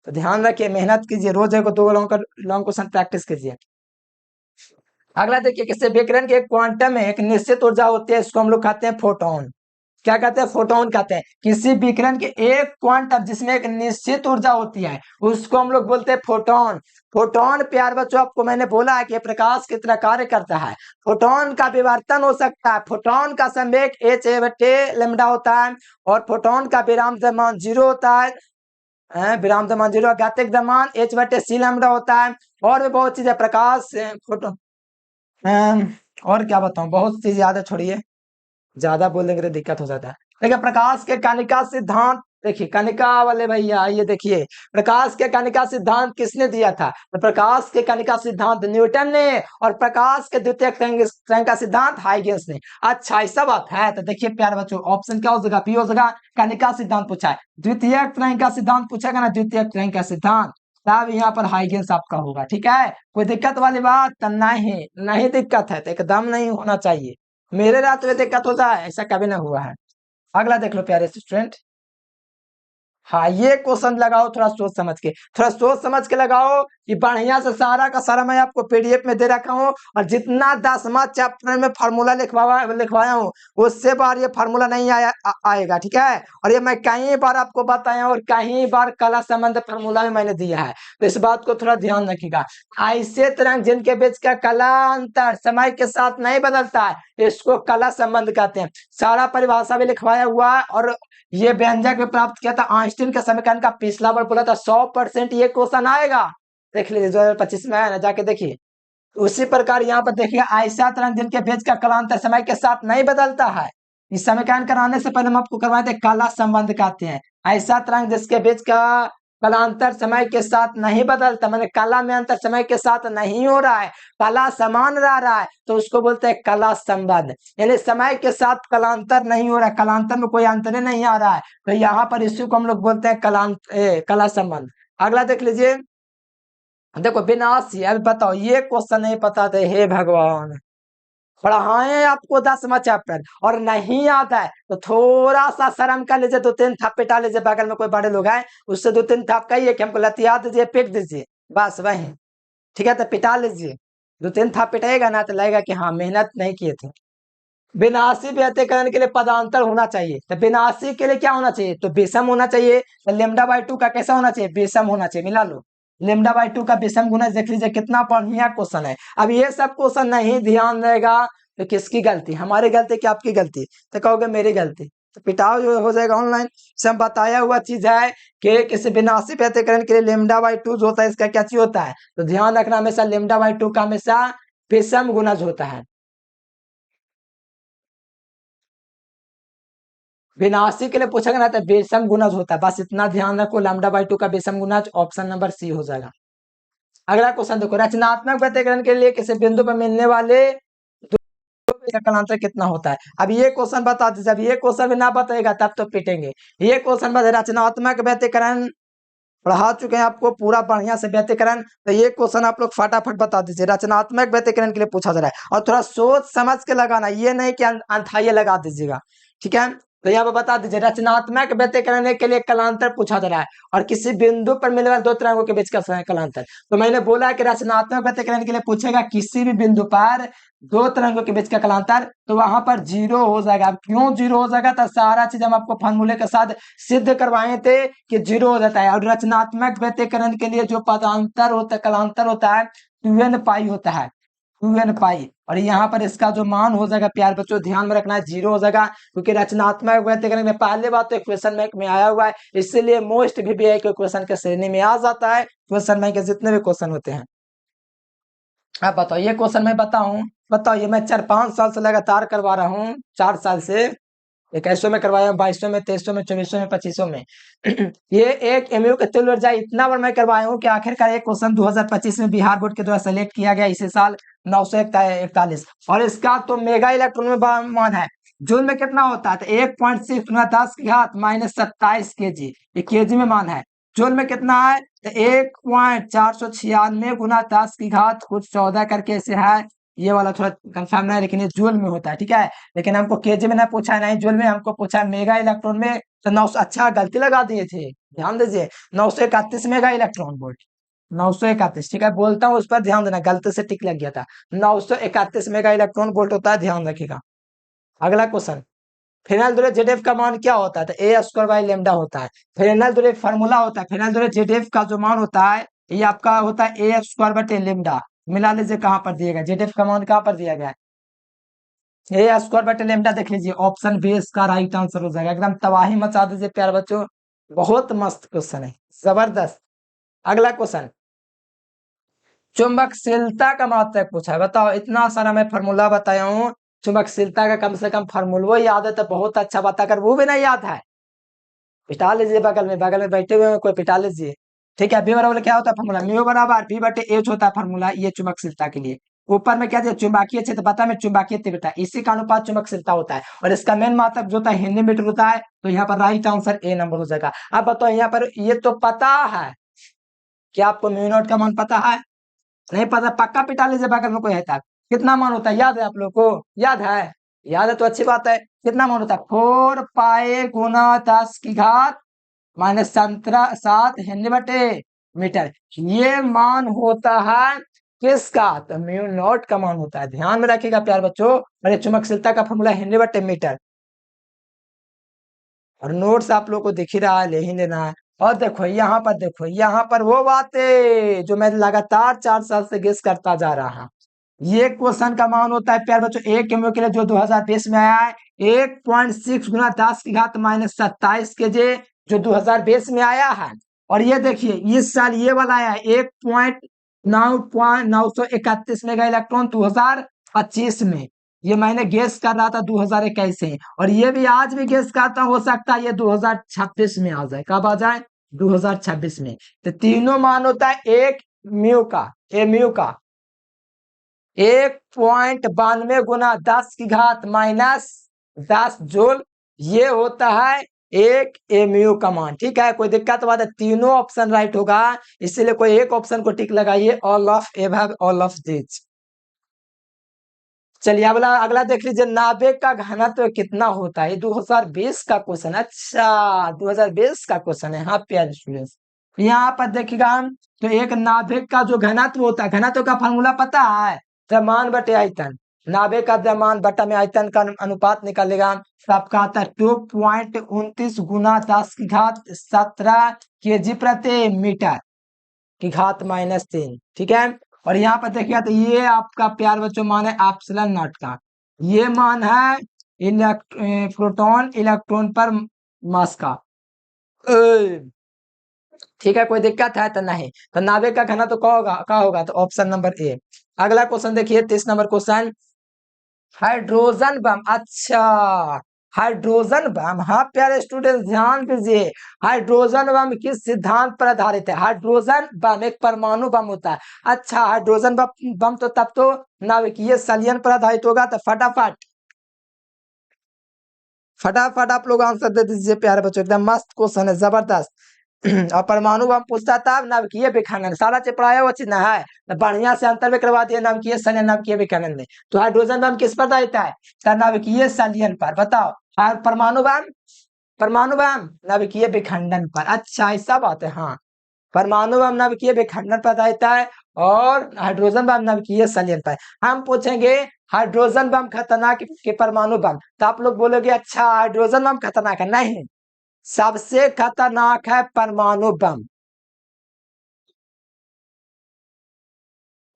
A: तो ध्यान रखिए, मेहनत कीजिए, रोज एक दो लॉन्ग क्वेश्चन प्रैक्टिस कीजिए। अगला देखिए, किसी विकिरण के क्वांटम में एक निश्चित ऊर्जा होती है, इसको हम लोग कहते हैं फोटोन। क्या कहते हैं? फोटोन कहते हैं। किसी विकिरण के एक क्वांटम जिसमें एक निश्चित ऊर्जा होती है, उसको हम लोग बोलते हैं फोटोन। फोटोन प्यार बच्चों, आपको मैंने बोला है कि प्रकाश की तरह कार्य करता है। फोटोन का विवर्तन हो सकता है, फोटोन का संवेग h/λ होता है, और फोटोन का विराम द्रव्यमान 0 होता है, विराम द्रव्यमान 0, घातिक द्रव्यमान h/c होता है, और भी बहुत चीजें प्रकाश फोटो और क्या बताऊं, बहुत चीज याद है, छोड़िए, ज्यादा बोलेंगे तो दिक्कत हो जाता है। देखिए, प्रकाश के कणिका सिद्धांत, देखिए कणिका वाले भैया, ये देखिए, प्रकाश के कणिका सिद्धांत किसने दिया था? तो प्रकाश के कणिका सिद्धांत न्यूटन ने, और प्रकाश के द्वितीय तरंग का सिद्धांत हाइगेंस ने। अच्छा, ऐसा बात है, तो देखिए प्यारे बच्चों, ऑप्शन क्या हो जाएगा? बी हो जाएगा, कणिका सिद्धांत पूछा है, द्वितीय तरंग का सिद्धांत पूछेगा ना, द्वितीय तरंग का सिद्धांत, तब यहाँ पर हाइगेंस आपका होगा। ठीक है, कोई दिक्कत वाली बात तो नहीं, नहीं दिक्कत है तो एकदम नहीं होना चाहिए, मेरे रात में दिक्कत हो जाए ऐसा कभी ना हुआ है। अगला देख लो प्यारे स्टूडेंट, हाँ ये क्वेश्चन लगाओ, थोड़ा सोच समझ के, थोड़ा सोच समझ के लगाओ, कि बढ़िया से सारा का सारा मैं आपको पीडीएफ में दे रखा हूँ, और जितना 10वां चैप्टर में फार्मूला लिखवाया हूँ, उससे बार ये फार्मूला नहीं आएगा। ठीक है, और ये मैं कई बार आपको बताया हूँ, और कई बार कला संबंध फार्मूला में मैंने दिया है, तो इस बात को थोड़ा ध्यान रखिएगा। ऐसे तरंग जिनके बीच का कला अंतर समय के साथ नहीं बदलता है, इसको कला संबंध कहते हैं। सारा परिभाषा भी लिखवाया हुआ है, और ये व्यंजक में प्राप्त किया था आइंस्टीन के समीकरण का, पिछला बार बोला था 100% ये क्वेश्चन आएगा, देख लीजिए 2025 में है ना, जाके देखिए। उसी प्रकार यहाँ पर देखिए, ऐसा तरंग जिनके बीच का कलांतर समय के साथ नहीं बदलता है, इस समीकरण कराने से पहले हम आपको करवाए थे, कला संबंध कहते हैं। ऐसा तरंग जिसके बीच का कलांतर समय के साथ नहीं बदलता, मैंने कला में अंतर समय के साथ नहीं हो रहा है, कला समान रहा है, तो उसको बोलते हैं कला संबंध। यानी समय के साथ कलांतर नहीं हो रहा है, कलांतर में कोई अंतर नहीं आ रहा है, तो यहाँ पर इसी को हम लोग बोलते हैं कला संबंध। अगला देख लीजिए, देखो विनाशी, अब बताओ, ये क्वेश्चन नहीं पता थे, हे भगवान, पढ़ाए आपको 10वां चैप्टर और नहीं आता है, तो थोड़ा सा शर्म कर लीजिए, 2-3 थप पिटा लीजिए, बगल में कोई बड़े लोग हैं, उससे 2-3 थप कहिए कि हमको लतिया दीजिए, पीट दीजिए, बस वही। ठीक है, तो पिटा लीजिए, 2-3 थप पिटाएगा ना, तो लगेगा कि हाँ मेहनत नहीं किए थे। विनाशी व्यतिकरण के लिए पदांतर होना चाहिए, तो विनाशी के लिए क्या होना चाहिए? तो विषम होना चाहिए। तो λ/2 का कैसा होना चाहिए? विषम होना चाहिए, मिला लो, λ/2 का विषम गुना, देख लीजिए कितना बढ़िया क्वेश्चन है। अब ये सब क्वेश्चन नहीं ध्यान रहेगा तो किसकी गलती? हमारी गलती कि आपकी गलती? तो कहोगे मेरी गलती, तो पिटाव जो हो जाएगा ऑनलाइन। सब बताया हुआ चीज है कि किसी विनाशी व्यतिकरण के लिए λ/2 जो होता है, इसका क्या चीज होता है? तो ध्यान रखना, हमेशा λ/2 का हमेशा विषम गुणज होता है। विनाशी के लिए पूछेगा ना, तो विषम गुणज होता है, बस इतना ध्यान रखो, λ/2 का विषम गुणज, ऑप्शन नंबर सी हो जाएगा। अगला क्वेश्चन देखो, रचनात्मक व्यतिकरण के लिए किसी बिंदु पर मिलने वाले का कलांतर कितना होता है? अब ये क्वेश्चन बता दीजिए, अब ये क्वेश्चन भी ना बताएगा तब तो पिटेंगे। ये क्वेश्चन बता, रचनात्मक व्यतिकरण पढ़ा चुके हैं आपको पूरा बढ़िया से व्यतिकरण, तो ये क्वेश्चन आप लोग फटाफट बता दीजिए, रचनात्मक व्यतिकरण के लिए पूछा जा रहा है, और थोड़ा सोच समझ के लगाना, ये नहीं कि अंथाइए लगा दीजिएगा। ठीक है, तो यहाँ पर बता दीजिए, रचनात्मक व्यतिकरण के लिए कलांतर पूछा जा रहा है, और किसी बिंदु पर मिलने वाले दो तरंगों के बीच का कलांतर। तो मैंने बोला कि रचनात्मक व्यतिकरण के लिए पूछेगा किसी भी बिंदु पर दो तरंगों के बीच का कलांतर, तो वहां पर 0 हो जाएगा। अब क्यों 0 हो जाएगा? तो सारा चीज हम आपको फॉर्मूले के साथ सिद्ध करवाए थे कि 0 हो जाता है। और रचनात्मक व्यतिकरण के लिए जो पदांतर होता है, कलांतर होता है, 2n पाई होता है, 2n पाई। और यहाँ पर इसका जो मान हो जाएगा, प्यार बच्चों ध्यान में रखना है, 0 हो जाएगा, क्योंकि रचनात्मक व्यतिकरण में पहले बात तो क्वेश्चन बैंक में आया हुआ है, इसलिए मोस्ट VBI के क्वेश्चन के श्रेणी में आ जाता है, क्वेश्चन बैंक के जितने भी क्वेश्चन होते हैं। अब बताओ, ये क्वेश्चन मैं बताऊं, बताओ, ये मैं 4-5 साल से लगातार करवा रहा हूँ, 4 साल से, 2100 में करवाया, 2200 में, 2300 में, 2400 में, 2500 में। ये एक एमयू के तुल्य ऊर्जा इतना बार मैं करवाया हूँ कि आखिरकार एक क्वेश्चन 2025 में बिहार बोर्ड के द्वारा सेलेक्ट किया गया इसी साल 941, और इसका तो मेगा इलेक्ट्रॉन में मान है। जूल में कितना होता है? तो 1.6 गुना 10 की घात -27 kg, ये केजी में मान है। जूल में कितना है? तो 1.496 गुना 10 की घात कुछ 14 करके ऐसे है। ये वाला थोड़ा कंफर्म नहीं है, लेकिन ये जूल में होता है, ठीक है। लेकिन हमको केजी में ना पूछा है, नहीं जूल में हमको पूछा है मेगा इलेक्ट्रॉन में। तो 900, अच्छा गलती लगा दिए थे, ध्यान दीजिए, 931 मेगा इलेक्ट्रॉन वोल्ट, 931, ठीक है। बोलता हूँ उस पर ध्यान देना, गलती से टिक लग गया था। 931 मेगा इलेक्ट्रॉन वोल्ट होता है, ध्यान रखिएगा। अगला क्वेश्चन, फेनल जेडेफ का मान क्या होता है? तो ए स्क्वायर बाई लेमडा होता है। फेनल फार्मूला होता है, फेनल जेडेफ का जो मान होता है ये आपका होता है ए स्क्वायर बटे लेमडा। मिला लीजिए कहाँ पर दिया गया, जेडेफ का मान कहाँ पर दिया गया है? ए स्क्वायर बटे लेमडा देख लीजिए, ऑप्शन बी इसका राइट आंसर हो जाएगा। एकदम तबाही मचा दीजिए प्यारे बच्चों, बहुत मस्त क्वेश्चन है, जबरदस्त। अगला क्वेश्चन, चुंबकशीलता का महत्व पूछा है, बताओ। इतना सारा मैं फार्मूला बताया हूँ, चुंबकशीलता का कम से कम फार्मूला याद है तो बहुत अच्छा बात, अगर वो भी नहीं याद है पिटा लीजिए, बगल में बैठे हुए कोई पिटा लीजिए, ठीक है। बी बराबर क्या होता है फार्मूला? म्यू बराबर बी बटे एच होता है फार्मूला, ये चुंबकशीलता के लिए। ऊपर में क्या दिया? चुंबकीय क्षेत्र, पता है चुंबकीय तीव्रता, इसी का अनुपात चुंबकशीलता होता है, और इसका मेन मात्रक जो होता है हिंदी मीटर होता है। तो यहाँ पर राइट आंसर ए नंबर हो जाएगा। अब बताओ यहाँ पर, ये तो पता है, क्या आपको म्यू नॉट का मान पता है? नहीं पता, पक्का पिटा लीजिए बगल में कोई है तक। कितना मान होता है याद है आप लोग को? याद है? याद है तो अच्छी बात है। कितना मान होता है? 4 पाई गुना 10 की घात -17 हेनरी बटे मीटर। ये मान होता है किसका? तो म्यू नॉट का मान होता है, ध्यान में रखिएगा प्यार बच्चों। और ये चुंबकशीलता का फॉर्मूला हेनरी बटे मीटर, और नोट्स आप लोग को दिख ही रहा है, ले ही लेना है। और देखो यहाँ पर, देखो यहाँ पर वो बातें जो मैं लगातार 4 साल से गेस करता जा रहा हूँ। ये क्वेश्चन का मान होता है प्यार बच्चों, एक केमियो के लिए जो 2020 में आया है 1.6 गुना 10 की घात -27 kg, जो 2020 में आया है। और ये देखिए इस साल ये वाला आया है 1.931 मेगा इलेक्ट्रॉन 2025 में। ये मैंने गेस कर रहा था 2021 से, और ये भी आज भी गेस करता हो सकता है ये 2026 में आ जाए। कब आ जाए? 2026 में। तो तीनों मान होता है एक म्यू का, ए म्यू का 1.92 गुना 10 की घात -10 जूल, ये होता है एक एमयू का मान, ठीक है। कोई दिक्कत बात है? तीनों ऑप्शन राइट होगा, इसीलिए कोई एक ऑप्शन को टिक लगाइए, all of above all of this. चलिए अगला अगला देख लीजिए, नाभिक का घनत्व कितना होता है? 2020 का क्वेश्चन, अच्छा 2020 का क्वेश्चन है। हाँ प्यारे स्टूडेंट्स, यहाँ पर देखिएगा हम, तो एक नाभिक का जो घनत्व होता है, घनत्व का फॉर्मूला पता है? द्रव्यमान बटे आयतन, नाभिक का द्रव्यमान बटा में आयतन का अनुपात निकालेगा, तो आपका आता है 2.29 गुना 10 की घात 17 kg प्रति मीटर की घात -3, ठीक है। और यहाँ पर देखिए तो ये आपका प्यार बच्चों मान है एप्सिलॉन नॉट का, ये मान है प्रोटॉन इलेक्ट्रॉन पर मास का, ठीक है। कोई दिक्कत है तो नहीं? तो नाभिक का घनत्व क्या होगा? तो ऑप्शन नंबर ए। अगला क्वेश्चन देखिए 30 नंबर क्वेश्चन, हाइड्रोजन बम, अच्छा हाइड्रोजन बम, हाँ प्यारे स्टूडेंट ध्यान दीजिए, हाइड्रोजन बम किस सिद्धांत पर आधारित है? हाइड्रोजन बम एक परमाणु बम होता है। अच्छा हाइड्रोजन बम तो तब तो नाभिकीय संलयन पर आधारित होगा। तो फटाफट फटाफट आप लोग आंसर दे दीजिए प्यारे बच्चों, एकदम मस्त क्वेश्चन है, जबरदस्त। और परमाणु बम पूछता था नाभिकीय विखंडन, सारा चिपड़ाया वो चीज ना है, तो बढ़िया से अंतर में करवा दिया नाभिकीय संलयन नाभिकीय विखंडन में। तो हाइड्रोजन बम किस पर आधारित है? नाभिकीय संलयन पर। बताओ, और परमाणु बम नाभिकीय विखंडन पर। अच्छा ऐसा बात है, हाँ परमाणु बम नाभिकीय विखंडन पर आधारित है, और हाइड्रोजन बम नाभिकीय संलयन पर। हम पूछेंगे हाइड्रोजन बम खतरनाक के परमाणु बम, तो आप लोग बोलोगे अच्छा हाइड्रोजन बम खतरनाक है, नहीं सबसे खतरनाक है परमाणु बम।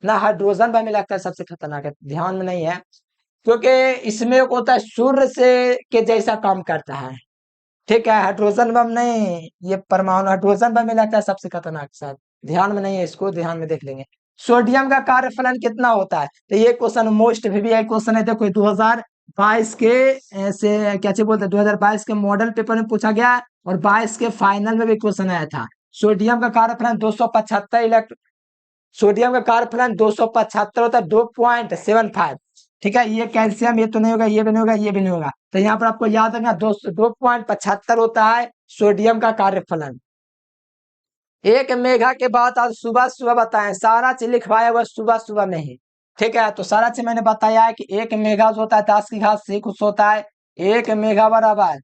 A: ना हाइड्रोजन बम लगता है सबसे खतरनाक है, ध्यान में नहीं है, क्योंकि इसमें एक होता है सूर्य से के जैसा काम करता है, ठीक है। हाइड्रोजन बम नहीं, ये परमाणु हाइड्रोजन बम में लगता है सबसे खतरनाक, शायद ध्यान में नहीं है, इसको ध्यान में देख लेंगे। सोडियम का कार्यफलन कितना होता है? तो ये क्वेश्चन मोस्ट वीवीआई क्वेश्चन है, देखो 22 के से क्या चे बोलते 2022 के मॉडल पेपर में पूछा गया और 22 के फाइनल में भी क्वेश्चन आया था। सोडियम का कार्यफलन 275 इलेक्ट्रॉन, सोडियम का कार्यफलन 275 होता है 2.75। ठीक है, ये कैल्शियम ये तो नहीं होगा, ये भी नहीं होगा, ये भी नहीं होगा, तो यहाँ पर आपको याद रखना 2.75 होता है सोडियम का कार्यफलन। एक मेगा के बाद आज सुबह सुबह बताएं, सारा चीज लिखवाया हुआ सुबह सुबह में ही। ठीक है, तो सारा चीज मैंने बताया है कि एक मेगा जो होता है 10 की घात 6 होता है। एक मेगा बराबर,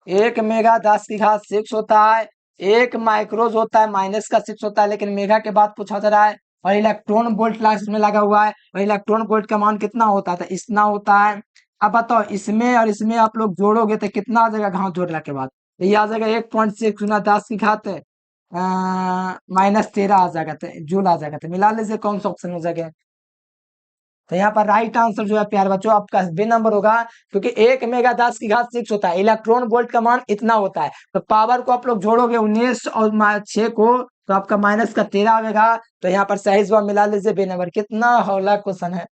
A: एक मेगा 10 की घात 6 होता है। एक माइक्रोज होता है -6 होता है, लेकिन मेगा के बाद पूछा जा रहा है। और इलेक्ट्रॉन वोल्ट क्लास में लगा हुआ है, और इलेक्ट्रॉन वोल्ट का मान कितना होता है, तो इतना होता है। अब बताओ इसमें और इसमें आप लोग जोड़ोगे तो कितना आ जाएगा, घात जोड़ने के बाद तो ये आ जाएगा 1.6 गुना 10 की घात -13 आ जाएगा, तो जूल आ जाएगा। तो मिला लीजिए कौन सा ऑप्शन हो जाएगा। तो यहाँ पर राइट आंसर जो है प्यारे बच्चों आपका बी नंबर होगा, क्योंकि एक मेगा 10 की घात 6 होता है, इलेक्ट्रॉन वोल्ट का मान इतना होता है। तो पावर को आप लोग जोड़ोगे 19 और 6 को, तो आपका -13 आएगा। तो यहाँ पर सही जवाब मिला लीजिए बी नंबर। कितना हौला क्वेश्चन है।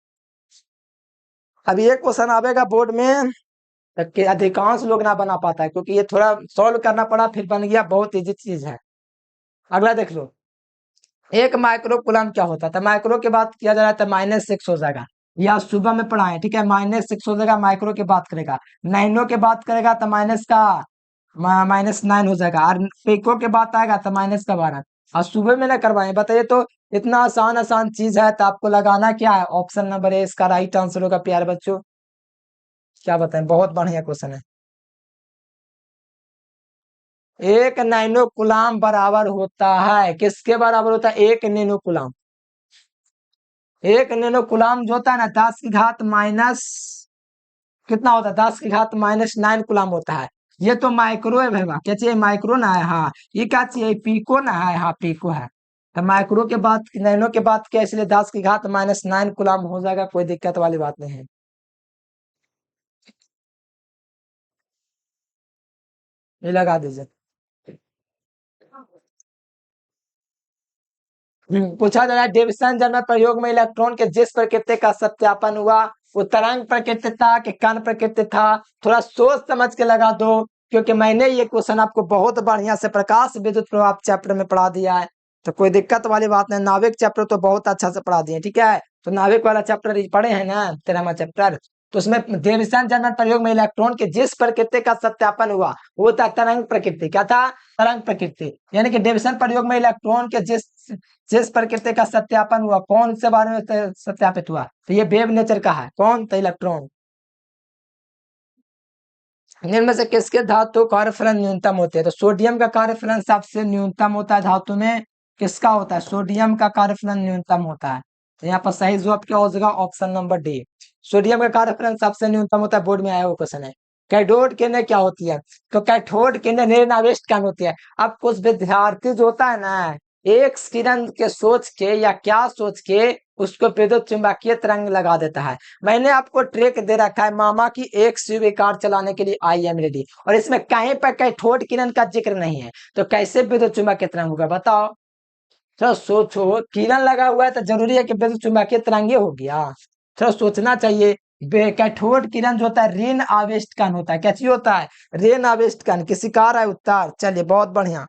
A: अब ये क्वेश्चन आएगा बोर्ड में कि अधिकांश लोग ना बना पाता है, क्योंकि ये थोड़ा सॉल्व करना पड़ा, फिर बन गया, बहुत इजी चीज है। अगला देख लो, एक माइक्रो कूलम क्या होता था, माइक्रो के बात किया जा रहा था -6 हो जाएगा, या सुबह में पढ़ा है। ठीक है, -6 हो जाएगा, माइक्रो की बात करेगा। नैनो के बात करेगा तो माइनस का -9 हो जाएगा, और पिको के बात आएगा तो -12। और सुबह में ना करवाए, बताइए तो इतना आसान आसान चीज है, तो आपको लगाना क्या है, ऑप्शन नंबर ए इसका राइट आंसर होगा प्यारे बच्चों। क्या बताएं, बहुत बढ़िया क्वेश्चन है। एक नैनो कुलाम बराबर होता है, किसके बराबर होता है, एक नैनो कुलाम। एक नैनो कुलाम जो होता है ना 10 की घात माइनस कितना होता है, 10 की घात -9 कुलाम होता है। ये तो माइक्रोवेव है, क्या चाहिए, माइक्रो ना है, हाँ। ये क्या चाहिए, पीको ना है, हाँ पीको है। तो माइक्रो के बाद नैनो के बाद क्या, इसलिए 10 की घात -9 कुलाम हो जाएगा, कोई दिक्कत वाली बात नहीं है। ये लगा दीजिए। पूछा जा रहा है डेविसन जन्म प्रयोग में इलेक्ट्रॉन के जिस प्रकृति का सत्यापन हुआ, वो तरंग प्रकृति था कि कण प्रकृति था। थोड़ा सोच समझ के लगा दो, क्योंकि मैंने ये क्वेश्चन आपको बहुत बढ़िया से प्रकाश विद्युत प्रभाव चैप्टर में पढ़ा दिया है, तो कोई दिक्कत वाली बात नहीं। नाविक चैप्टर तो बहुत अच्छा से पढ़ा दिए, ठीक है। तो नाविक वाला चैप्टर पढ़े हैं ना, 13वां चैप्टर, तो उसमें डेविसन जन्म प्रयोग में इलेक्ट्रॉन के जिस प्रकृति का सत्यापन हुआ वो था तरंग प्रकृति। क्या था, तरंग प्रकृति। यानी कि डेविसन प्रयोग में इलेक्ट्रॉन के जिस जिस प्रकृति का सत्यापन हुआ, कौन से बारे में सत्यापित हुआ, तो ये वेव नेचर का है, कौन, तो इलेक्ट्रॉन। इनमें से किसके धातु कार्यफलन न्यूनतम होते हैं, तो सोडियम का कार्यफलन सबसे न्यूनतम होता है धातु में। किसका होता है, सोडियम का कार्यफलन न्यूनतम होता है। तो यहाँ पर सही जवाब क्या हो जाएगा, ऑप्शन नंबर डी। सोडियम का कार्यफलन सबसे न्यूनतम होता है, बोर्ड में आया हुआ क्वेश्चन है। कैथोड किरण क्या होती है, तो कैथोड किरण निरनावेश कण होती है। अब कुछ विद्यार्थी जो होता है ना, एक किरण के सोच के या क्या सोच के उसको विद्युत चुंबकीय तरंग लगा देता है। मैंने आपको ट्रिक दे रखा है, मामा की एक स्यूवी कार चलाने के लिए आई एम रेडी, और इसमें कहीं पर कैथोड किरण का जिक्र नहीं है, तो कैसे विद्युत चुंबकीय तरंग होगा बताओ। थोड़ा सोचो, किरण लगा हुआ है तो जरूरी है कि विद्युत चुंबकीय तरंगे हो गया, थोड़ा सोचना चाहिए। कैथोड किरण जो होता है ऋण आवेशित कण होता है, क्या चीज होता है, ऋण आवेशित कण। किसी कार है उत्तर, चलिए बहुत बढ़िया,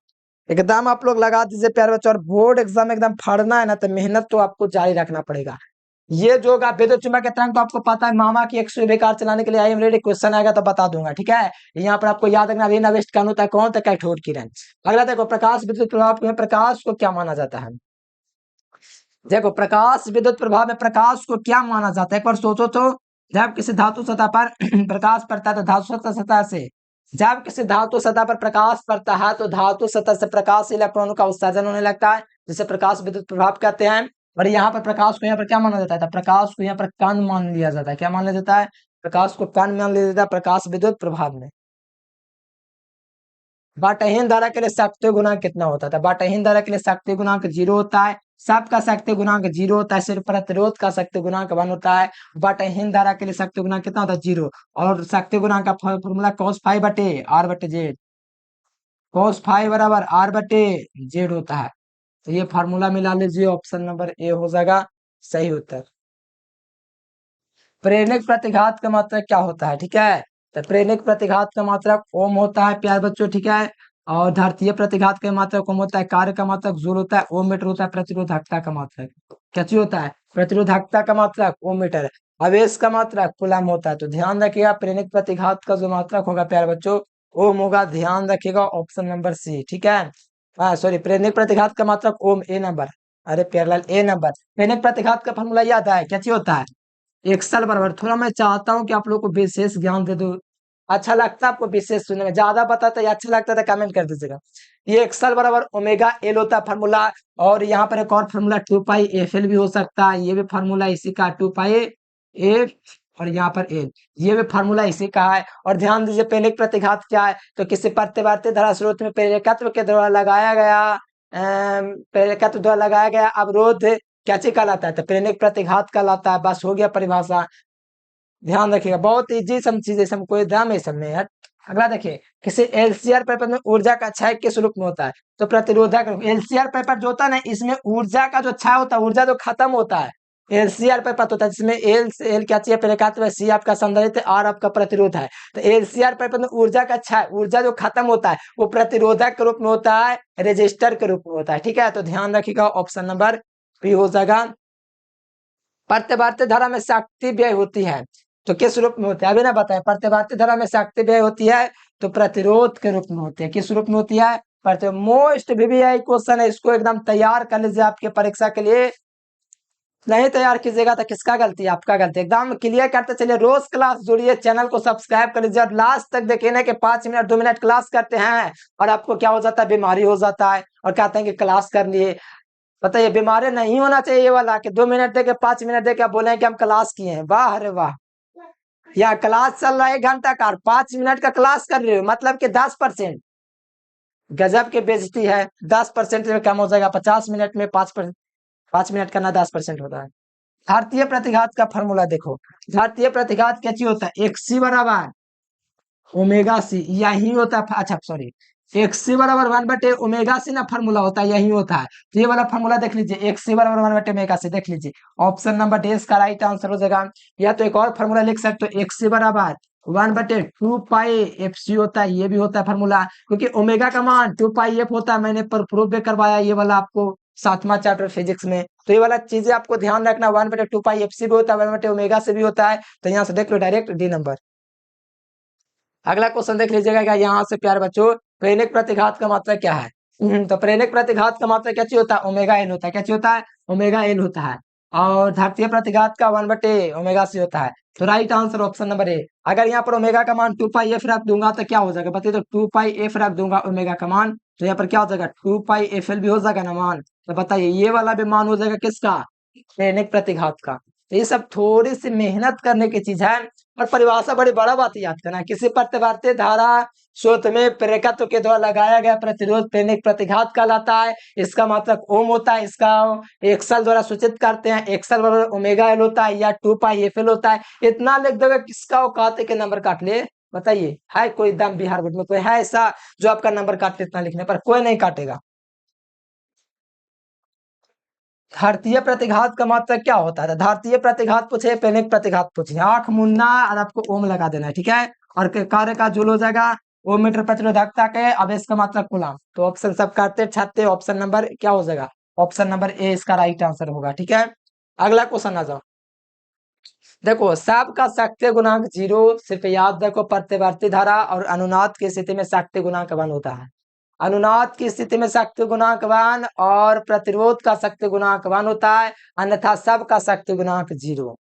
A: एकदम आप लोग लगा दीजिए प्यारे बच्चों। और बोर्ड एग्जाम एकदम फाड़ना है ना, तो मेहनत तो आपको जारी रखना पड़ेगा। ये जो होगा विद्युत चुंबकीय तरंग, तो आपको पता है, मामा की एक स्यूवी कार चलाने के लिए आई एम रेडी क्वेश्चन आएगा तो बता दूंगा, ठीक है। यहाँ पर आपको याद रखना ऋण आवेशित कण होता है, कौन, तो कैथोड किरण। अगला देखो, प्रकाश विद्युत प्रभाव में प्रकाश को क्या माना जाता है। देखो, प्रकाश विद्युत प्रभाव में प्रकाश को क्या माना जाता है, एक बार सोचो तो। जब किसी धातु सतह पर प्रकाश पड़ता है तो धातु सतह से, जब किसी धातु सतह पर प्रकाश पड़ता है तो धातु सतह से प्रकाश इलेक्ट्रॉनों का उत्सर्जन होने लगता है, जिसे प्रकाश विद्युत प्रभाव कहते हैं। और यहाँ पर प्रकाश को यहाँ पर क्या माना जाता है, तो प्रकाश को यहाँ पर कण मान लिया जाता है। क्या मान लिया जाता है, प्रकाश को कण मान लिया जाता है प्रकाश विद्युत प्रभाव में। बाटहीन धारा के लिए शक्ति गुणांक कितना होता था, बाटहीन धारा के लिए शक्ति गुणांक 0 होता है। सबका शक्ति गुणांक 0 होता है, सिर्फ प्रतिरोध का शक्ति गुणांक 1 होता है। बाटहीन धारा के लिए शक्ति गुणांक कितना होता है, 0। और शक्ति गुणांक का फॉर्मूला cos फाइव बटे आर बटे जेड, cos फाइव बराबर आर बटे जेड होता है। तो ये फार्मूला मिला लीजिए, ऑप्शन नंबर ए हो जाएगा सही उत्तर। प्रेरक प्रतिघात का मात्रक क्या होता है, ठीक है। तो प्रेरक प्रतिघात का मात्रक ओम होता है प्यारे बच्चों, ठीक है। और धारतीय प्रतिघात का मात्रक ओम होता है, कार्य का मात्रक जूल होता है, ओम मीटर होता है, प्रतिरोधकता का मात्रक क्या चीज होता है, प्रतिरोधकता का मात्रक ओम मीटर है, आवेश का मात्रक कूलम होता है। तो ध्यान रखिएगा प्रेरक प्रतिघात का जो मात्रक होगा प्यारे बच्चों ओम होगा, ध्यान रखिएगा ऑप्शन नंबर सी, ठीक है। सॉरी, प्रेरक प्रतिघात का मात्रक ओम, ए नंबर। अरे प्यारेलाल, ए नंबर। प्रेरक प्रतिघात का फॉर्मूला याद है क्या चीज होता है, एक्सल बराबर, थोड़ा मैं चाहता हूँ कि आप लोग को विशेष ज्ञान दे दूं, अच्छा लगता है आपको विशेष सुनने में, ज्यादा बताता है अच्छा लगता है तो कमेंट कर दीजिएगा। ये एक्सल बराबर ओमेगा एल होता है फार्मूला, और यहाँ पर एक और फार्मूला 2 पाई एफ एल भी हो सकता है, ये भी फार्मूला इसी का 2 पाई एफ, और यहाँ पर एल, ये भी फार्मूला इसी का है। और ध्यान दीजिए प्रेरक प्रतिघात क्या है, तो किसी प्रतिवर्ती धारा स्रोत में प्रेरकत्व के द्वारा लगाया गया प्रेरकत्व द्वारा लगाया गया अवरोध क्या चीज कहलाता है, तो प्रेरक प्रतिघात कहलाता है। बस हो गया परिभाषा, ध्यान रखिएगा, बहुत इजी सम चीज है, सम कोई ड्राम है सब में यार। अगला देखिए, किसी एलसीआर पेपर में ऊर्जा का क्षय किस रूप में होता है, तो प्रतिरोधक रूप। एलसीआर पेपर जो होता है ना, इसमें ऊर्जा का जो क्षय होता है, ऊर्जा जो खत्म होता है, एलसीआर पेपर तो होता है जिसमें एल से एल क्या चाहिए प्रेरकत्व, सी आपका संधारित्र, आर आपका प्रतिरोध है। तो एलसीआर पेपर में ऊर्जा का क्षय, ऊर्जा जो खत्म होता है वो प्रतिरोधक के रूप में होता है, रेजिस्टर के रूप में होता है, ठीक है। तो ध्यान रखिएगा ऑप्शन नंबर बी हो जाएगा। प्रतिवर्ती धारा में शक्ति व्यय होती है तो किस रूप में होती है, अभी ना बताए, प्रतिवर्ती धारा में शक्ति व्यय होती है तो प्रतिरोध के रूप में होती है, किस रूप में होती है, प्रति। मोस्ट वीवीआई क्वेश्चन है, इसको एकदम तैयार कर लीजिए आपके परीक्षा के लिए, नहीं तैयार कीजिएगा तो किसका गलती, आपका गलती। एकदम क्लियर करते चलिए, रोज क्लास जुड़िए, चैनल को सब्सक्राइब कर लीजिए और लास्ट तक देखिए ना कि 5 मिनट 2 मिनट क्लास करते हैं और आपको क्या हो जाता है, बीमारी हो जाता है और कहते हैं कि क्लास कर लिए। बताइए, बीमारी नहीं होना चाहिए ये वाला कि 2 मिनट दे के 5 मिनट दे के आप बोले कि हम क्लास किए हैं, वाह अरे वाह। या क्लास चल रहा है 1 घंटा का, 5 मिनट का क्लास कर रहे हो, मतलब कि 10%, गजब की बेइज्जती है। 10% में कम हो जाएगा, 50 मिनट में 5%, 5 मिनट करना 10% होता है। भारतीय प्रतिघात का फॉर्मूला देखो, भारतीय प्रतिघात क्या चीज होता है, एक सी बराबर ओमेगा सी, यही होता है, अच्छा सॉरी, एक सी बराबर 1/, ओमेगा सी ना फॉर्मूला होता है, यही होता है। तो ये वाला फॉर्मूला देख लीजिए, एक सी बराबर 1/, ओमेगा सी देख लीजिए, ऑप्शन नंबर डी इसका राइट आंसर हो जाएगा। या तो एक और फॉर्मूला लिख सकते हो, एक सी बराबर 1/2 पाई एफ सी होता है, ये भी होता है फॉर्मूला, क्योंकि ओमेगा का मान 2 पाई एफ होता है, मैंने पर प्रूफ भी करवाया ये वाला आपको 7वां चैप्टर फिजिक्स में। तो ये वाला चीजें आपको ध्यान रखना, 1/2 पाई एफ सी भी होता है, 1/, ओमेगा से भी होता है। तो यहाँ से देख लो डायरेक्ट डी नंबर। अगला क्वेश्चन देख लीजिएगा क्या, यहाँ से प्यारे बच्चों, प्रेरक प्रतिघात का मात्रा क्या है। तो प्रेरक प्रतिघात का मात्रा क्या चीज होता है, ओमेगा एन होता है, क्या चीज होता है, ओमेगा एन होता है। और धारतीय प्रतिघात का 1/ओमेगा सी होता है। तो राइट आंसर ऑप्शन नंबर ए। अगर यहाँ पर ओमेगा का मान 2 पाई एफ रख दूंगा तो क्या हो जाएगा बताइए, तो 2 पाई एफ रख दूंगा ओमेगा का मान, तो यहाँ पर क्या हो जाएगा 2 पाई एफ एल भी हो जाएगा ना मान। तो बताइए ये वाला भी मान हो जाएगा किसका, प्रेरक प्रतिघात का। तो ये सब थोड़ी सी मेहनत करने की चीज है, और परिभाषा बड़ी बड़ा बात याद करना, किसी प्रतिवर्ती धारा स्रोत में प्रेरकत्व के द्वारा लगाया गया प्रतिरोध प्रेरक प्रतिघात कहलाता है, इसका मात्रक ओम होता है, इसका एक्सल द्वारा सूचित करते हैं, एक्सल बराबर ओमेगा एल होता है या 2 पाई एफ एल होता है। इतना लिख दोगे किसका औकात है कि नंबर काट ले, बताइए, है कोई दम बिहार बोर्ड में कोई है ऐसा जो आपका नंबर काट ले इतना लिखने पर, कोई नहीं काटेगा। धारतीय प्रतिघात का मात्रक क्या होता है, धारतीय प्रतिघात पूछे, प्रेरक प्रतिघात पूछे, आंख मुन्ना और आपको ओम लगा देना है, ठीक है। और कार्य का जूल हो जाएगा, ओम मीटर प्रतिरोधकता के, अब इसका मात्रक कूलम। तो ऑप्शन सब काटते छाते, ऑप्शन नंबर क्या हो जाएगा, ऑप्शन नंबर ए इसका राइट आंसर होगा, ठीक है। अगला क्वेश्चन आ जाओ, देखो सबका शक्ति गुणांक 0, सिर्फ याद रखो प्रतिवर्ती धारा और अनुनाद की स्थिति में शक्ति गुणांक 1 होता है, अनुनाद की स्थिति में शक्ति गुणांक 1 और प्रतिरोध का शक्ति गुणांक 1 होता है, अन्यथा सब का शक्ति गुणांक 0।